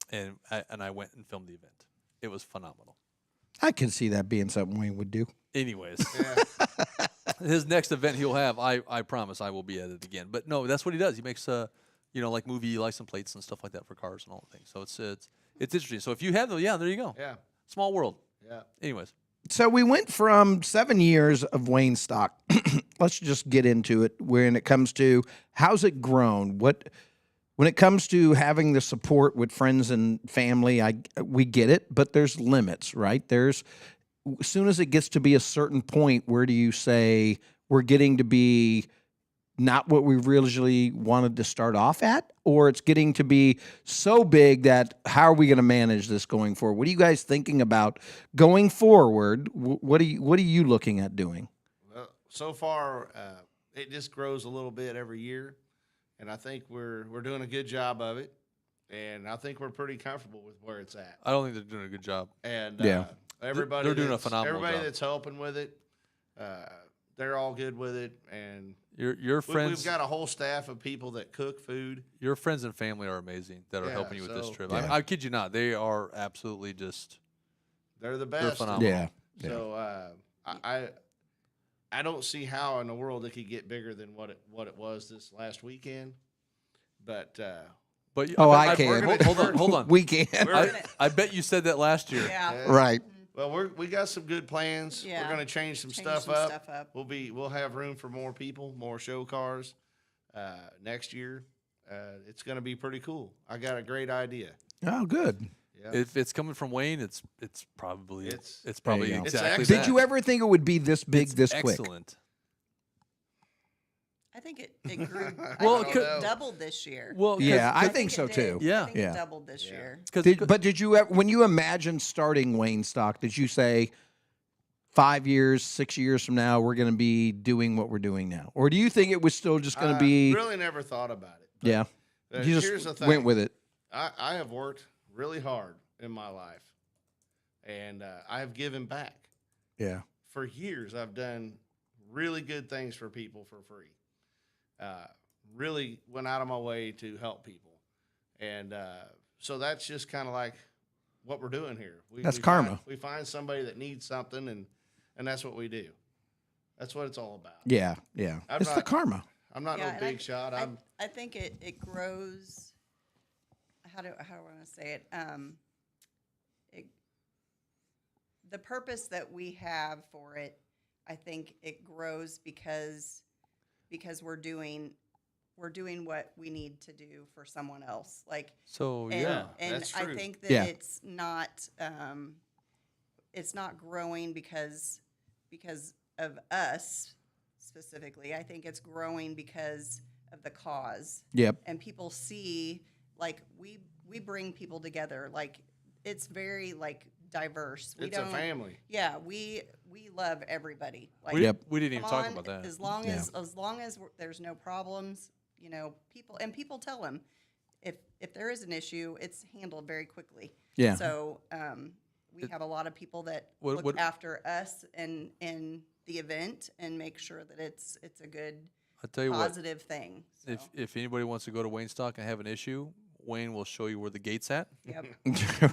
And I went and filmed the event. It was phenomenal. I can see that being something Wayne would do. Anyways, Yeah. his next event he'll have, I promise I will be at it again. But no, that's what he does. He makes like movie license plates and stuff like that for cars and all the things. So it's interesting. So if you have those, yeah, there you go. Yeah. Small world. Yeah. Anyways, So we went from 7 years of Waynestock. Let's just get into it. When it comes to how's it grown? When it comes to having the support with friends and family, we get it, but there's limits, right? As soon as it gets to be a certain point, where do you say we're getting to be not what we originally wanted to start off at, or it's getting to be so big that how are we going to manage this going forward? What are you guys thinking about going forward? What are you looking at doing? Well, so far, it just grows a little bit every year, and I think we're doing a good job of it, and I think we're pretty comfortable with where it's at. I don't think they're doing a good job. And Yeah. everybody They're doing a that's- phenomenal everybody job. that's helping with it, they're all good with it, and Your friends, we've got a whole staff of people that cook food. your friends and family are amazing that are Yeah, helping you with this so- trip. Yeah. I kid you not, they are absolutely just. They're the They're best. phenomenal. Yeah. So I don't see how in the world it could get bigger than what it was this last weekend, but But Oh, bet- I can. Hold on. We can. I bet you said that last year. Yeah. Right. Well, we got some good plans. Yeah. We're going to change some stuff up. We'll have room for more people, more show cars next year. It's going to be pretty cool. I got a great idea. Oh, good. Yeah. If it's coming from Wayne, it's probably It's- probably There you go. exactly It's that. Did you ever think it would be this big, It's this quick? excellent. I think it grew. Well, I think could- it doubled this year. Well, Yeah, I I think so it too. did. Yeah. I think Yeah. it doubled this year. But did you ever, when you imagined starting Waynestock, did you say 5 years, 6 years from now we're going to be doing what we're doing now, or do you think it was still just going to be? Really never thought about it. But, Yeah, you here's the just thing. went with it. I have worked really hard in my life, and I have given back. Yeah, For years, I've done really good things for people for free. Really went out of my way to help people, and so that's just kind of like what we're doing here. That's we karma. We find somebody that needs something, and that's what we do. That's what it's all about. yeah. I'm It's the not- karma. I'm not Yeah, no and big shot. I think it grows. How do I want to say it? The purpose that we have for it, I think it grows because we're doing what we need to do for someone else. Like, So and, yeah, and that's I true. think that Yeah. it's not growing because of us specifically. I think it's growing because of the cause. Yep. And people see, like, we bring people together. Like, it's very, like, diverse. it's a family. Yeah, we love everybody. Like, we, Yep. we didn't even come talk on, about that. As long Yeah. as there's no problems, you know, people tell them if there is an issue, it's handled very quickly. Yeah. So we have a lot of people that What- look after us and in the event and make sure that it's a good I'll tell you what. positive thing. So, If anybody wants to go to Waynestock and have an issue, Wayne will show you where the gate's at. yep.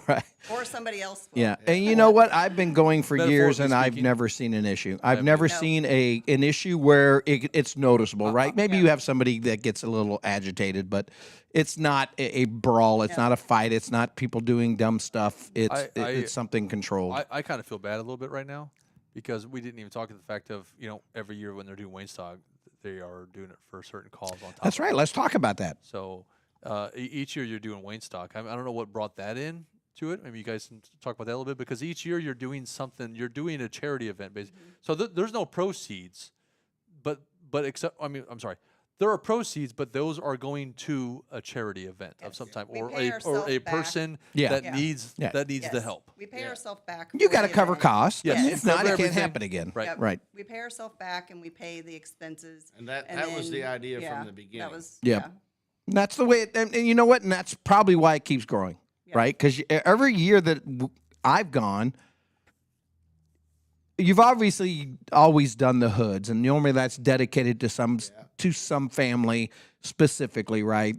Right. Or somebody else will. Yeah, and you know what? I've been going for years, Metaphorically and I've speaking. never seen an issue. I've haven't never either. seen an issue where it's noticeable, right? Maybe you have somebody that gets a little agitated, but it's not a brawl. It's not a fight. It's not people doing dumb stuff. It's something controlled. I kind of feel bad a little bit right now because we didn't even talk about the fact of, every year when they're doing Waynestock, they are doing it for a certain cause on top. That's of right. it. Let's talk about that. So each year you're doing Waynestock. I don't know what brought that in to it. Maybe you guys can talk about that a little bit because each year you're doing something. You're doing a charity event, basically. So there's no proceeds, but except I'm sorry. There are proceeds, but those are going to a charity event of some type, We or pay a ourselves back. person Yeah. that Yeah. needs Yeah. the Yes. help. We pay ourselves back. You for got to the cover event. costs. Yes. If not, Cover it can't everything. happen again. Right. Yep. Right. We pay ourselves back and we pay the expenses. And that And was the then- idea yeah, from the beginning. That was Yep. yeah. And that's the way. And you know what? And that's probably why it keeps growing, Yeah. right? Because every year that I've gone, you've obviously always done the hoods, and normally that's dedicated to some family specifically, right?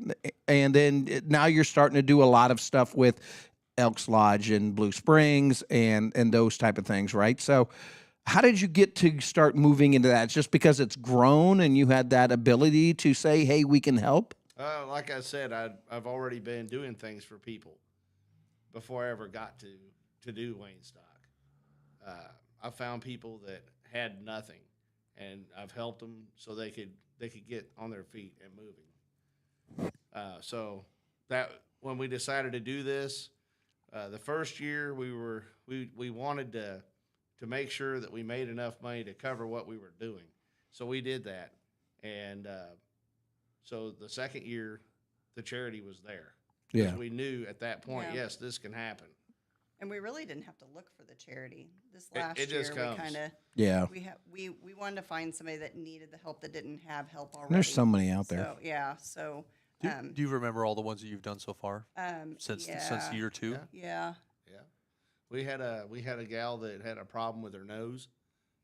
And then now you're starting to do a lot of stuff with Elks Lodge and Blue Springs and those type of things, right? So how did you get to start moving into that? It's just because it's grown and you had that ability to say, hey, we can help? Like I said, I've already been doing things for people before I ever got to do Waynestock. I found people that had nothing, and I've helped them so they could get on their feet and moving. So that when we decided to do this, the first year we wanted to make sure that we made enough money to cover what we were doing. So we did that, and so the second year, the charity was there. Yeah. We knew at that point, Yeah. yes, this can happen. And we really didn't have to look for the charity. This It last just year, comes. we kind of Yeah. we wanted to find somebody that needed the help that didn't have help already. There's so many out there. So yeah, so Do you remember all the ones that you've done so far since yeah, year 2? Yeah. Yeah, We had a gal that had a problem with her nose.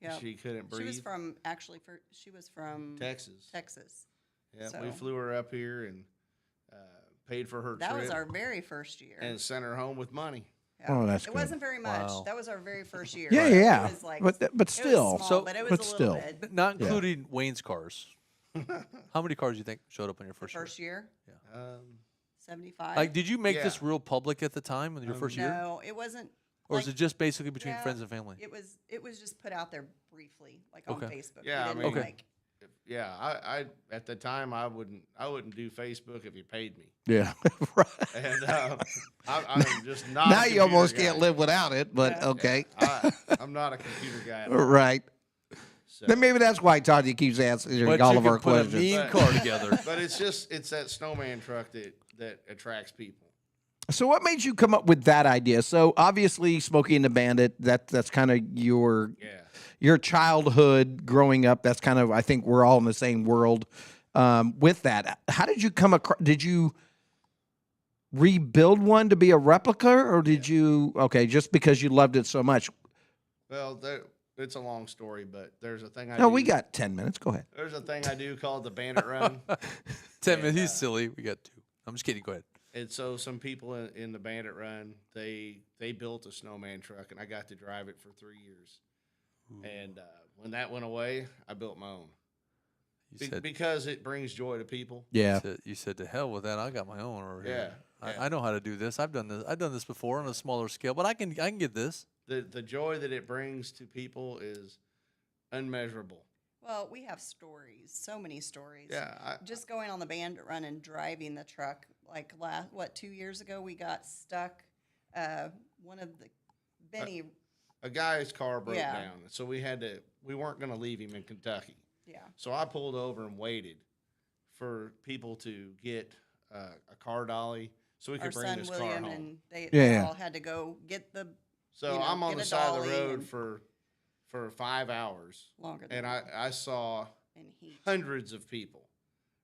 yeah. She couldn't breathe. She was from Texas. Texas. Yeah, So- we flew her up here and paid for her That trip was our very first year. and sent her home with money. Yeah. Oh, that's it good. wasn't very much. Wow. That was our very first year. Yeah, It yeah. was like- But it was still. small, So- but it was but a still. little bit. Not including Wayne's cars. How many cars do you think showed up on your first year? First year, Um, 75. Like, did you make Yeah. this real public at the time in your first year? No, it wasn't. Or is like, it just basically between yeah, friends and family? It was just put out there briefly, like on Okay. Facebook. Yeah, I we didn't mean- Okay. like. Yeah, I at the time I wouldn't do Facebook if you paid me, Yeah. Right. and I'm just not. Now a you almost computer can't guy. live without it, but Yeah. okay. I'm not a computer guy. At all. Right. So. Then maybe that's why Tonya keeps answering But all you of can our put questions. a mean But- car together. But it's that snowman truck that attracts people. So what made you come up with that idea? So obviously Smokey and the Bandit, that's kind of Yeah. your childhood growing up. That's kind of, I think we're all in the same world with that. How did you come across, did you rebuild one to be a replica or did you, okay, just because you loved it so much? Well, it's a long story, but there's a thing I No, do. we got 10 minutes. Go ahead. There's a thing I do called the Bandit Run. 10 minutes. He's silly. We got 2. I'm just kidding. Go ahead. And so some people in the Bandit Run, they built a snowman truck, and I got to drive it for 3 years. And when that went away, I built my own You said, because it brings joy to people. Yeah. you said to hell with that. I got my own over here. Yeah, I know how to do this. I've done this before on a smaller scale, but I can get this. The joy that it brings to people is unmeasurable. Well, we have stories, so many stories. Yeah, Just going on the Bandit Run and driving the truck, like 2 years ago, we got stuck. One of the Benny, a guy's car broke Yeah. down, so we weren't going to leave him in Kentucky. yeah, So I pulled over and waited for people to get a car dolly so we our could bring son this car William home. and they Yeah. all had to go get the So you know, I'm on get the a side of the dolly road and- for 5 hours, longer than and I saw in heat. hundreds of people,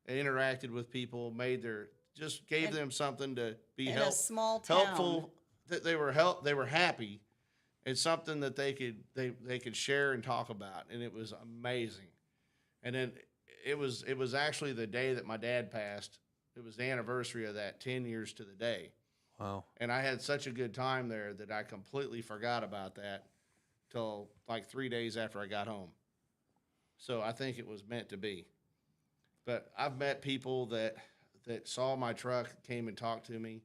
interacted with people, just gave And- them something to be In a small town. helpful. That they were happy, and something that they could share and talk about, and it was amazing. And then it was actually the day that my dad passed. It was the anniversary of that, 10 years to the day. Wow. And I had such a good time there that I completely forgot about that till like 3 days after I got home. So I think it was meant to be. But I've met people that saw my truck, came and talked to me,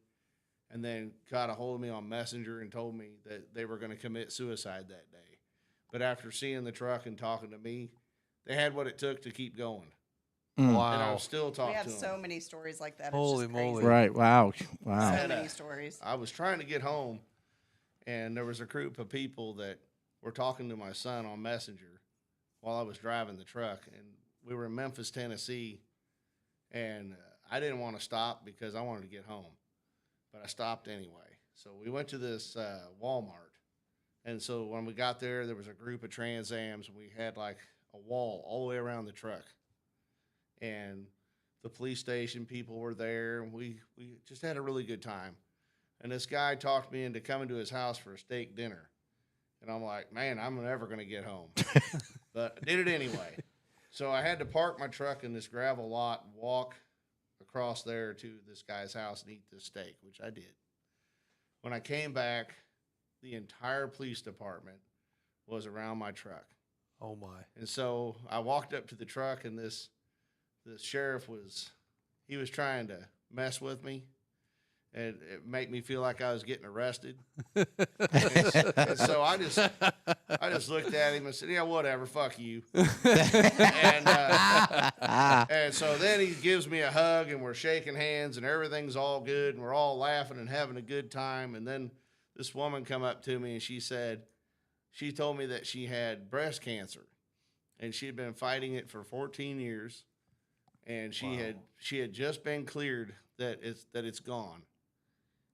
and then got a hold of me on Messenger and told me that they were going to commit suicide that day. But after seeing the truck and talking to me, they had what it took to keep going. Mm. And Wow. I'll still talk We to have them. so many stories like that. Holy it's just crazy. moly. Right. Wow. Wow. So And, many stories. I was trying to get home, and there was a group of people that were talking to my son on Messenger while I was driving the truck. And we were in Memphis, Tennessee, and I didn't want to stop because I wanted to get home. But I stopped anyway. So we went to this Walmart. And so when we got there, there was a group of Trans Ams, and we had like a wall all the way around the truck. And the police station people were there, and we just had a really good time. And this guy talked me into coming to his house for a steak dinner. And I'm like, man, I'm never going to get home. But I did it anyway. So I had to park my truck in this gravel lot and walk across there to this guy's house and eat this steak, which I did. When I came back, the entire police department was around my truck. Oh my. And so I walked up to the truck, and the sheriff was trying to mess with me, and it made me feel like I was getting arrested. and so I just looked at him and said, "Yeah, whatever, fuck you." And so then he gives me a hug, and we're shaking hands, and everything's all good, and we're all laughing and having a good time. And then this woman come up to me, and she told me that she had breast cancer, and she had been fighting it for 14 years, and she had just been cleared that it's gone.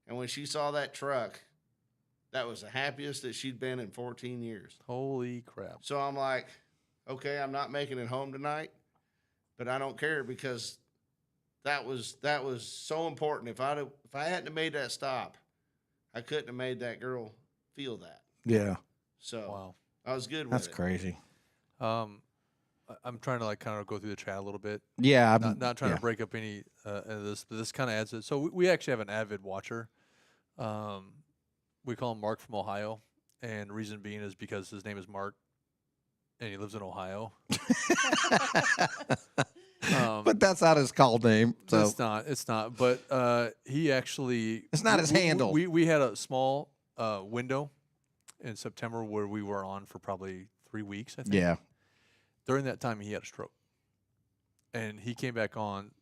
And when she saw that truck, that was the happiest that she'd been in 14 years. Holy crap. So I'm like, okay, I'm not making it home tonight, but I don't care because that was so important. If I hadn't have made that stop, I couldn't have made that girl feel that. Yeah. So Wow. I was good with That's it. crazy. I'm trying to kind of go through the chat a little bit. Yeah. Not trying yeah. to break up any of this, but this kind of adds it. So we actually have an avid watcher. We call him Mark from Ohio, and reason being is because his name is Mark, and he lives in Ohio. But that's not his call name. So It's not. But he actually. It's not his handle. We had a small window in September where we were on for probably 3 weeks, I think. yeah. During that time, he had a stroke, and he came back on.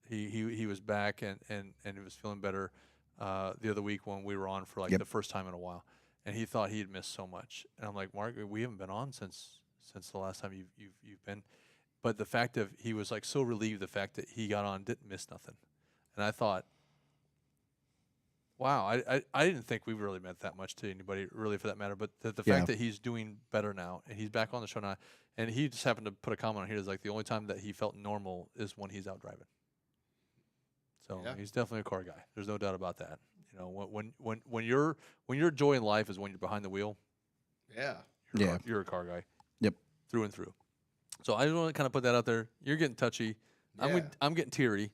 He was back and he was feeling better the other week when we were on for like the first time in a while, and he thought he had missed so much. And I'm like, Mark, we haven't been on since the last time you've been. But the fact of he was like so relieved the fact that he got on, didn't miss nothing, and I thought, wow, I didn't think we really meant that much to anybody really for that matter. But the fact that he's doing better now and he's back on the show now, and he just happened to put a comment on here is like the only time that he felt normal is when he's out driving. So he's definitely a car guy. There's no doubt about that. You know, when your joy in life is when you're behind the wheel. Yeah. You're a car guy. Yep. Through and through. So I just want to kind of put that out there. You're getting touchy. Yeah. I'm getting teary.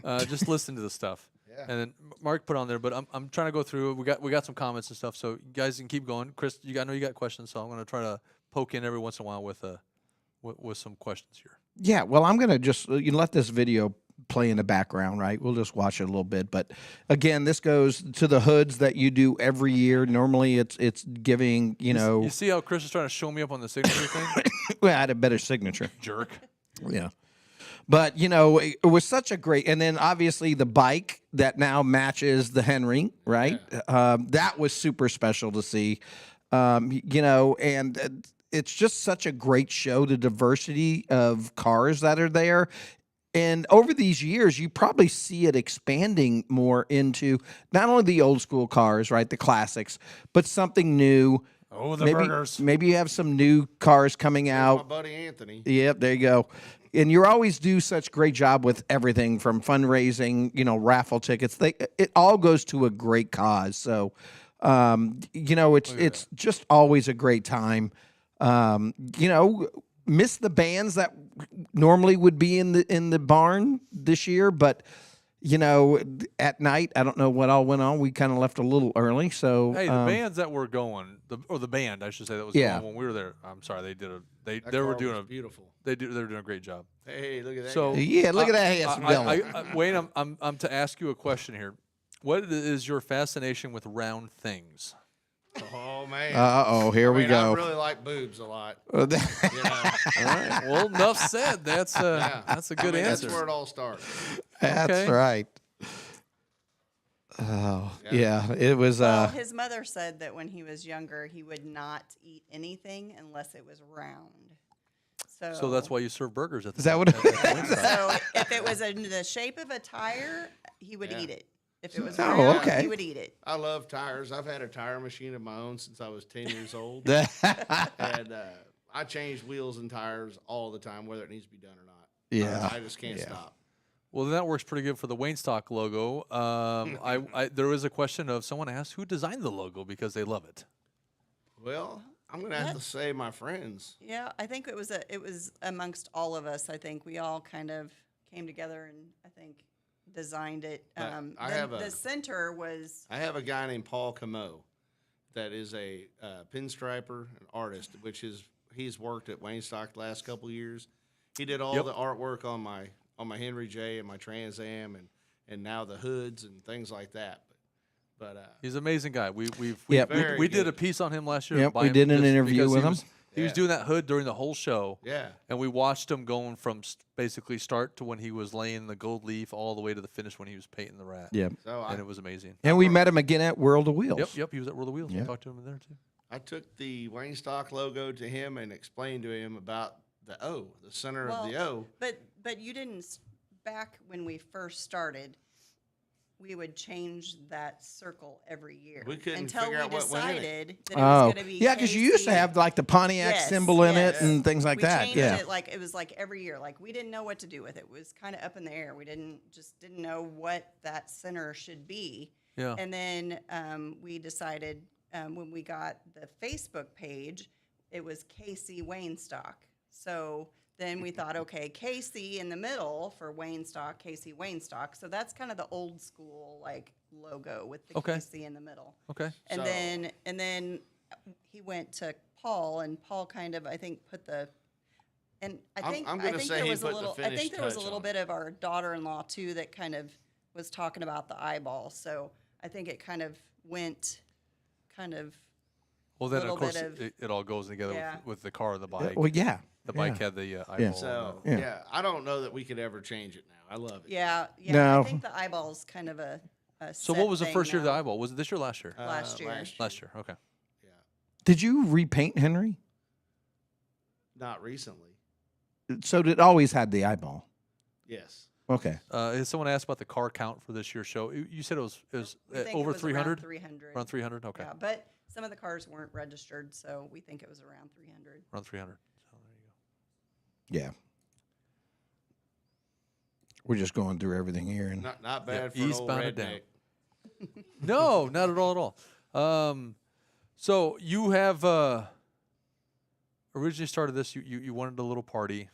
Just listen to the stuff. Yeah. And then Mark put on there, but I'm trying to go through. We got some comments and stuff. So you guys can keep going. Chris, I know you got questions, so I'm going to try to poke in every once in a while with some questions here. Yeah, well, I'm going to just let this video play in the background, right? We'll just watch it a little bit. But again, this goes to the hoods that you do every year. Normally it's giving, You see how Chris is trying to show me up on the signature thing? well, I had a better signature. Jerk. Yeah. But, it was such a great, and then obviously the bike that now matches the Henry, right? That was super special to see, and it's just such a great show, the diversity of cars that are there. And over these years, you probably see it expanding more into not only the old school cars, right, the classics, but something new. Oh, the burgers. Maybe you have some new cars coming out. My buddy Anthony. Yep, there you go. And you always do such great job with everything from fundraising, raffle tickets. It all goes to a great cause. So, it's just always a great time. Miss the bands that normally would be in the barn this year, but at night, I don't know what all went on. We kind of left a little early, so hey, the bands that were going, the band I should say that was going when we were there. I'm sorry, they were doing a beautiful. They were doing a great job. Hey, look at that. So guy. yeah, look at that handsome devil. Wayne, I'm to ask you a question here. What is your fascination with round things? Oh man. Here we go. I really like boobs a lot. All right. Well, enough said. That's a good answer. That's where it all starts. That's Okay. right. Oh, yeah. It was. Well, his mother said that when he was younger, he would not eat anything unless it was round. So that's why you serve burgers at the Is that what it is? So if it was in the shape of a tire, he would eat it. If it was Oh, round, okay. he would eat it. I love tires. I've had a tire machine of my own since I was 10 years old. And I change wheels and tires all the time, whether it needs to be done or not. Yeah. I just can't stop. Well, then that works pretty good for the Waynestock logo. There was a question of someone asked who designed the logo because they love it. Well, I'm going to have to say my friends. Yeah, I think it was amongst all of us. I think we all kind of came together and I think designed it. The center was. I have a guy named Paul Camo that is a pinstriper, an artist, he's worked at Waynestock the last couple of years. He did all the artwork on my Henry J and my Trans Am and now the hoods and things like that. But he's an amazing guy. We did a piece on him last year. Yep, by we him did an just interview because with him. He was doing that hood during the whole show. Yeah. And we watched him going from basically start to when he was laying the gold leaf all the way to the finish when he was painting the rat. Yeah. And it was amazing. And we met him again at World of Wheels. Yep. He was at World of Wheels. Yeah. We talked to him in there too. I took the Waynestock logo to him and explained to him about the O, the center of the O. But you didn't. Back when we first started, we would change that circle every year. We couldn't until figure out we what went in it. decided that it was going to be. Yeah, because you used to have like the Pontiac Yes, symbol in yes. it and things like we that. changed Yeah. it it was like every year. Like we didn't know what to do with it. It was kind of up in the air. We didn't know what that center should be. Yeah. And then we decided when we got the Facebook page, it was KC Waynestock. So then we thought, okay, KC in the middle for Waynestock, KC Waynestock. So that's kind of the old school logo with the KC in the middle. Okay. And then he went to Paul, and Paul kind of, I think, put the And I'm I gonna think say there he was a put the little. I finished think there was a touch little on bit of our daughter-in-law too that kind of was talking about the eyeball. So I think it kind of went, kind of. Well, then of little course bit of- it all goes together Yeah. with the car, and the bike. Well, yeah. The bike yeah. had the eyeball. So Yeah. yeah, I don't know that we could ever change it now. I love it. Yeah, yeah. No. I think the eyeball's kind of a. So set what was the thing first year of the now. eyeball? Was it this year or last year? Last year. Last year. Okay. Yeah, Did you repaint Henry? not recently. So it always had the eyeball. Yes. Okay. Someone asked about the car count for this year's show. You said it was We think it over was 300. Around 300. Around 300. Okay. Yeah, but some of the cars weren't registered, so we think it was around 300. Around 300. So there you go. Yeah. We're just going through everything here, and Not bad for an old eastbound and down. redneck. No, not at all. At all. So you have originally started this. You wanted a little party.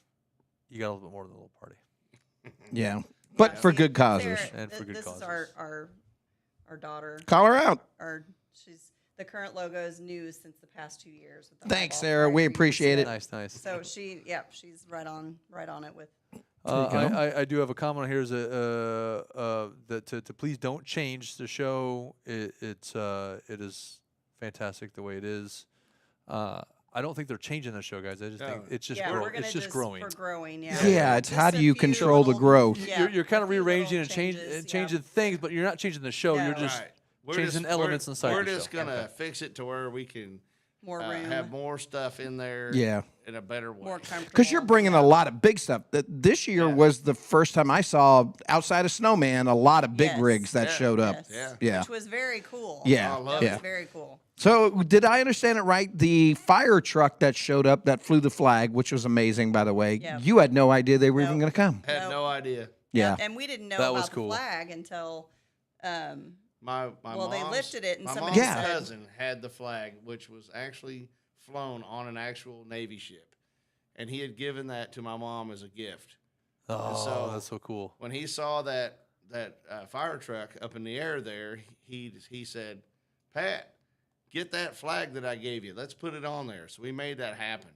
You got a little bit more than a little party. yeah, but for good causes. Sarah, And for good this causes. is our daughter. Call her out. She's the current logo is new since the past 2 years. With the Thanks, eyeball Sarah. We flag. appreciate it. Nice, nice. So she's right on it with. I do have a comment here. Is that to please don't change the show. It is fantastic the way it is. I don't think they're changing the show, guys. I just think No. it's just Yeah, growing. we're gonna It's just growing. For growing, yeah. Yeah, it's Just how a do you few control the little- growth? Yeah, You're kind a of few rearranging little and changes, changing things, but you're not changing the show. No. You're just Right. We're changing just- elements we're- inside We're the just show. gonna fix it to where we can more room, have more stuff in there. Yeah. In a better way. more comfortable. Because you're bringing a lot of big stuff. This year Yeah. was the first time I saw, outside of Snowman, a lot of big Yes. rigs that Yeah. showed up. Yes. Yeah. Yeah. Which was very cool. Yeah. I love That yeah. was very cool. So did I understand it right? The fire truck that showed up that flew the flag, which was amazing, by the way. Yeah. You had no idea they were even Nope. going to come. Had Nope. no idea. Yeah. And we didn't know That about was the cool. flag until My Well, they mom's- lifted it and my somebody mom's said- cousin had the flag, which was actually flown on an actual Navy ship, and he had given that to my mom as a gift. Oh, so- that's so cool. When he saw that fire truck up in the air there, he said, "Pat, get that flag that I gave you. Let's put it on there." So we made that happen.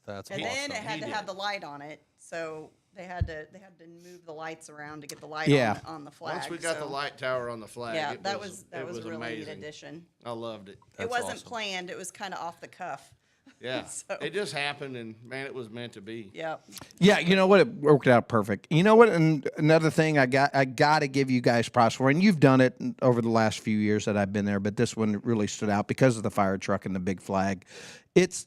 That's and awesome. then it had He to did. have the light on it. So they had to move the lights around to get the light Yeah. on the flag. Once we got the so- light tower on the flag, Yeah, it that was was a really neat amazing. addition. I loved it. That's It wasn't awesome. planned. It was kind of off the cuff. Yeah, So- it just happened, and man, it was meant to be. Yep. Yeah, you know what? It worked out perfect. You know what? And another thing I got to give you guys props for, and you've done it over the last few years that I've been there, but this one really stood out because of the fire truck and the big flag. It's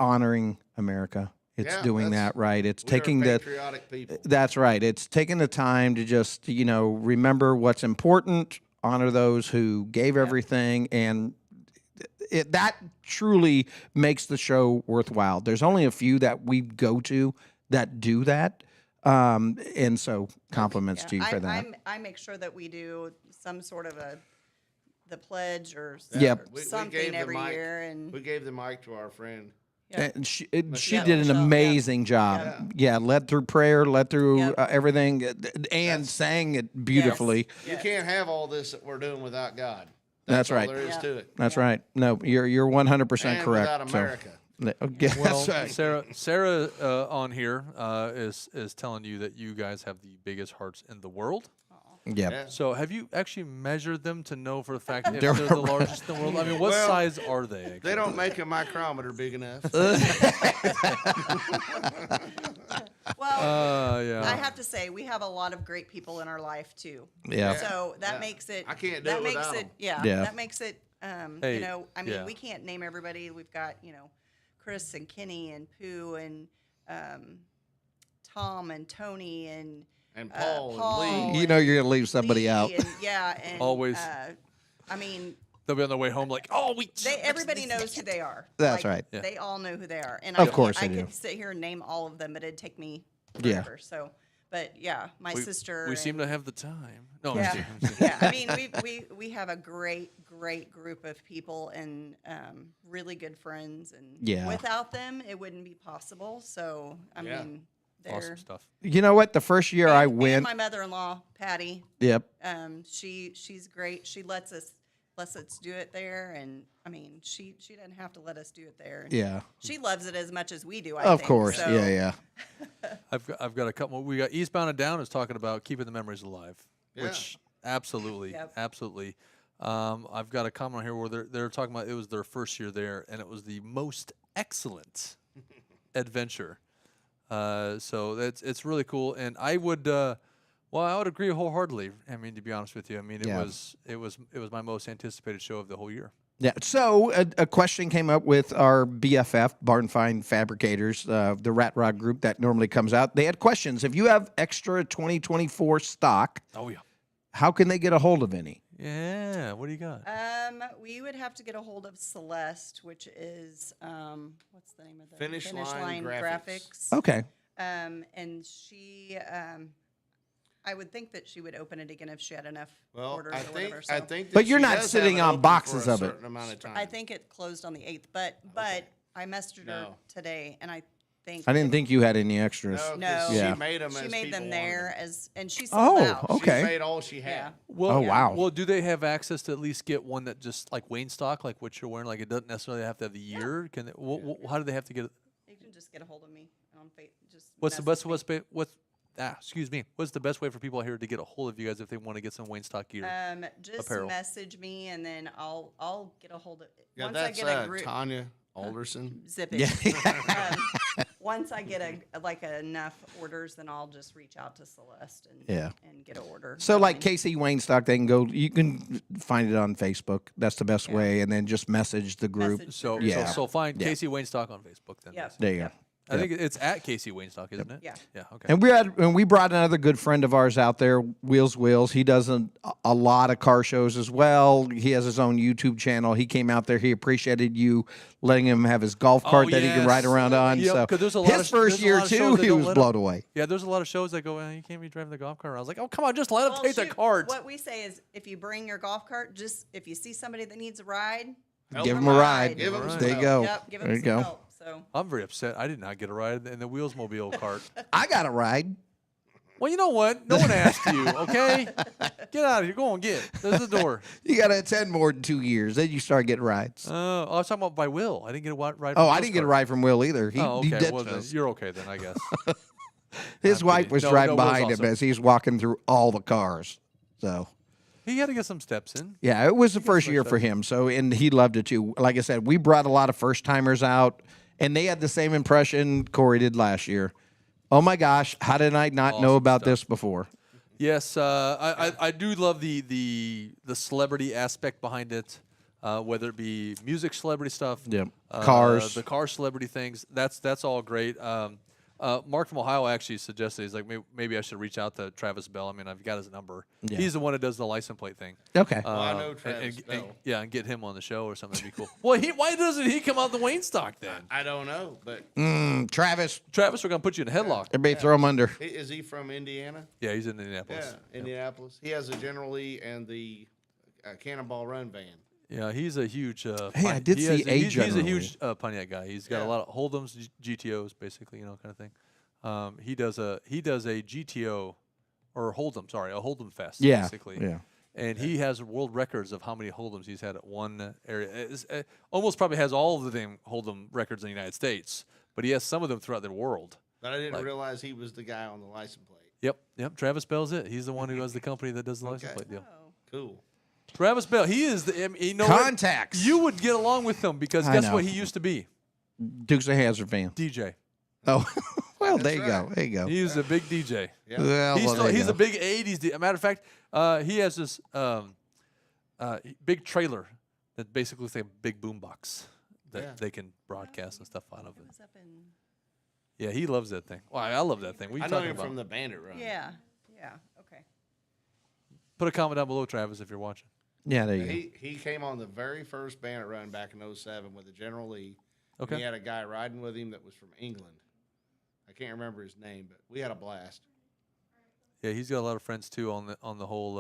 honoring America. It's Yeah, doing that's- that right. It's We are taking the patriotic people. That's right. It's taking the time to just, remember what's important, honor those who gave everything, and that truly makes the show worthwhile. There's only a few that we go to that do that. And so compliments to you for that. I make sure that we do some sort of the pledge or Yep. We something gave the every mic- year. And We gave the mic to our friend. yeah. And she Yeah, did an Michelle, yeah. amazing job. Yeah, led through prayer, led through Yep. everything, and sang it beautifully. You can't have all this that we're doing without God. That's all right. there is Yeah. to it. That's right. No, you're 100% And correct. without So- America. Yeah, Well, that's right. Sarah on here is telling you that you guys have the biggest hearts in the world. Yep. Yeah. So have you actually measured them to know for a fact if They're they're the largest in the world? I mean, what Well, size are they? They Actually? don't make a micrometer big enough. Well, Yeah. I have to say we have a lot of great people in our life too. Yeah. So that Yeah. makes it. I can't do that it makes without it. 'em. Yeah. Yeah. That makes it. Hey, I mean, yeah. we can't name everybody. We've got Chris and Kenny and Pooh and Tom and Tony and And Paul and Paul. Lee. You know you're going to leave somebody Lee out. And, yeah. And, Always. I mean, They'll be on their way home like, oh, everybody knows who they are. That's right. Yeah. They all know who they are. And Of course I they do. could sit here and name all of them, but it'd take me Yeah. forever. So, but yeah, my sister. We seem and- to have the time. No, I'm Yeah, just kidding. I'm just kidding. yeah. I mean, we have a great group of people and really good friends. And Yeah. without them, it wouldn't be possible. So, I Yeah. mean, they're. Awesome stuff. You know what? The first year I and went. my mother-in-law, Patty. Yep. She's great. She lets us lets us do it there, and I mean, she doesn't have to let us do it there. And Yeah. she loves it as much as we do. I Of think. course. So, Yeah. I've got a couple. We got Eastbound and Down is talking about keeping the memories alive, Yeah. which absolutely, Yep. absolutely. I've got a comment here where they're talking about it was their first year there, and it was the most excellent adventure. So it's really cool, and I would I would agree wholeheartedly. I mean, to be honest with you, I mean Yeah. it was my most anticipated show of the whole year. Yeah. So a question came up with our BFF, Barn Find Fabricators, the Rat Rod group that normally comes out. They had questions. If you have extra 2024 stock, Oh yeah, how can they get a hold of any? yeah. What do you got? we would have to get a hold of Celeste, which is what's the name of the Finish Line Graphics. Okay. And she, I would think that she would open it again if she had enough Well, orders I or think whatever. So I think. But that you're she not does sitting have it on open boxes for a of it. certain amount of time. I think it closed on the 8th, but I messaged her No. today, and I think I didn't think you had any extras. No, 'cause No. Yeah. she made them. she as made people them wanted there them. and she sold Oh, out. okay. She made all she had. Yeah. Well, Oh, wow. Well, do they have access to at least get one that just like Waynestock, like what you're wearing? Like it doesn't necessarily have to have the year. Can they, how do they have to get it? You can just get a hold of me on Facebook. Just What's the message best? me. Excuse me. What's the best way for people here to get a hold of you guys if they want to get some Waynestock gear? Just apparel. message me, and then I'll get a hold of it. Yeah, Once that's I get a group, Tonya Alderson. zip it. Yeah. Once I get enough orders, then I'll just reach out to Celeste and Yeah. and get an order. So like going. Casey Waynestock, they can go. You can find it on Facebook. That's the best way, and then just message the group. Message So, the group. Yeah. so find Yeah. Casey Waynestock on Facebook then. Yep. basically. There you go. I think it's at Casey Waynestock, isn't it? Yeah. Yeah. Okay. And we brought another good friend of ours out there, Wheels. He does a lot of car shows as well. He has his own YouTube channel. He came out there. He appreciated you letting him have his golf cart that he can ride yes. around on. Yep, so 'cause there's a lot his of- first there's a year lot of too, shows that he don't was let blown him- away. Yeah, there's a lot of shows that go, well, you can't be driving the golf cart. I was like, oh, come on, just let him Well, take the shoot, cart. What we say is, if you bring your golf cart, just if you see somebody that needs a ride, Help Give them him a out. ride. Give 'em some There you help. go. yep, give there them you some go. help. So I'm very upset. I did not get a ride in the Wheelsmobile cart. I got a ride. Well, you know what? No one asked you, okay? Get out of here. Go on, get. There's the door. You got to attend more than 2 years, then you start getting rides. I was talking about by Will. I didn't get a ride. Oh, from I Will's didn't get a cart. ride from Will either. He, Oh, he okay. ditched Well, then us. you're okay then, I guess. His I'm wife kidding. was No, driving no, Will's behind him awesome. as he's walking through all the cars. So. He had to get some steps in. Yeah, it was the first year for him. So, and he loved it too. Like I said, we brought a lot of first timers out, and they had the same impression Corey did last year. Oh my gosh, how did I not know Awesome about stuff. this before? Yes, I do love the celebrity aspect behind it, whether it be music celebrity stuff, Yep. Cars. the car celebrity things. That's all great. Mark from Ohio actually suggested, he's like, maybe I should reach out to Travis Bell. I mean, I've got his number. Yeah. He's the one that does the license plate thing. Okay. I know And- Travis and- Bell. yeah, and get him on the show or something. That'd be cool. Well, why doesn't he come out the Waynestock then? I don't know, but Travis, Travis, we're going to put you in a headlock. everybody throw him under. is he from Indiana? Yeah, he's in Indianapolis. Yeah, Indianapolis. He has a General Lee and the Cannonball Run van. Yeah, he's a huge. Hey, I did see a he's a General huge Pontiac guy. He's got a Yeah. lot of Hold'ems, GTOs, basically, kind of thing. He does a GTO or Hold'em, sorry, a Hold'em fest, Yeah. basically. Yeah. And he has world records of how many Hold'ems he's had at one area. Almost probably has all of the damn Hold'em records in the United States, but he has some of them throughout the world. But I didn't Like- realize he was the guy on the license plate. Yep. Travis Bell's it. He's the one who has the company that does the license Okay. plate deal. oh, Cool. Travis Bell, he is the. You know what? Contacts. You would get along with him because I guess know. what he used to be? Dukes of Hazzard fan. DJ. Oh, well, That's there you go. right. There you go. He's a big DJ. Yeah. Well, He's, there you he's go. a big 80s. Matter of fact, he has this big trailer that basically looks like a big boombox that Yeah. they can broadcast and stuff out of it it. was up in. Yeah, he loves that thing. Well, I love that thing. What are you I know talking him about? from the Bandit Run. Yeah. Okay. Put a comment down below, Travis, if you're watching. Yeah, there you go. He came on the very first Bandit Run back in '07 with a General Lee. And Okay. he had a guy riding with him that was from England. I can't remember his name, but we had a blast. Yeah, he's got a lot of friends too on the whole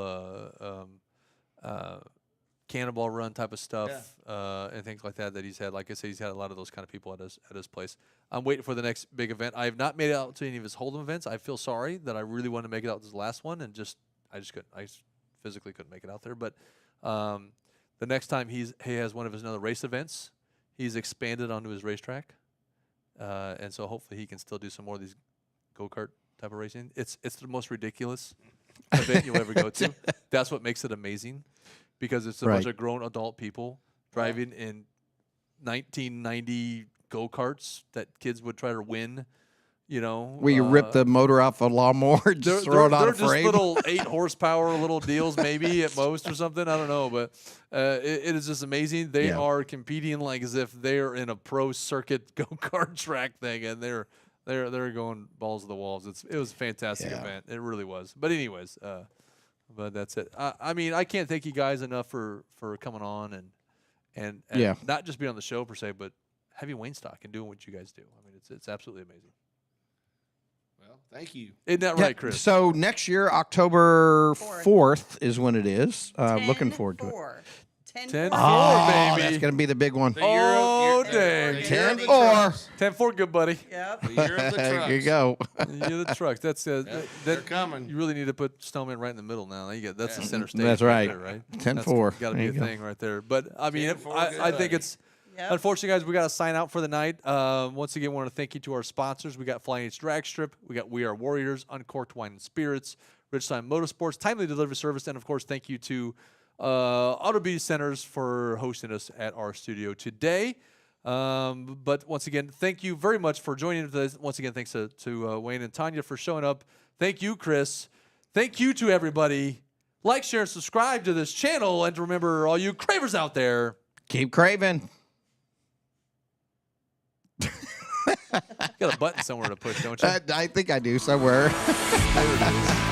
Cannonball Run type of stuff and things like that he's had. Like I said, he's had a lot of those kind of people at his place. I'm waiting for the next big event. I have not made it out to any of his Hold'em events. I feel sorry that I really wanted to make it out to this last one, and I just couldn't. I physically couldn't make it out there. But the next time he has one of his another race events, he's expanded onto his racetrack, and so hopefully he can still do some more of these go-kart type of racing. It's the most ridiculous event you'll ever go to. That's what makes it amazing, because it's a bunch of grown adult people driving in 1990 go-karts that kids would try to win. You know, where you rip the motor off a lawnmower, just throw it on a they're frame. just little 8 horsepower little deals, maybe at most or something. I don't know, but it is just amazing. They are competing like as if they're in a pro circuit go-kart track thing, and they're going balls to the walls. It was a fantastic event. It really was. But anyways, but that's it. I mean, I can't thank you guys enough for coming on and not just being on the show per se, but having Waynestock and doing what you guys do. I mean, it's absolutely amazing. Well, thank you. Isn't that right, Chris? So next year, October 4th is when it is. Looking forward to it. 10-4, Oh, baby. that's going to be the big one. The year of- dang. the year of the 10-4. trucks. 10-4, good buddy. Yep. The year of the trucks. There you go. You're the trucks. That's They're coming. You really need to put Snowman right in the middle now. That's the center stage. That's right. There, right? 10-4. Got to be There a you go. thing right there. But I mean, 10-4, I think good. it's. Yep. Unfortunately, guys, we got to sign out for the night. Once again, want to thank you to our sponsors. We got Flying H Drag Strip. We got We Are Warriors, Uncorked Wine and Spirits, Ridgetime Motorsports, Timely Delivery Service, and of course, thank you to Auto Beauty Centers for hosting us at our studio today. But once again, thank you very much for joining us. Once again, thanks to Wayne and Tonya for showing up. Thank you, Chris. Thank you to everybody. Like, share, and subscribe to this channel. And remember, all you cravers out there, Keep craving. got a button somewhere to push, don't you? I think I do somewhere. There it is.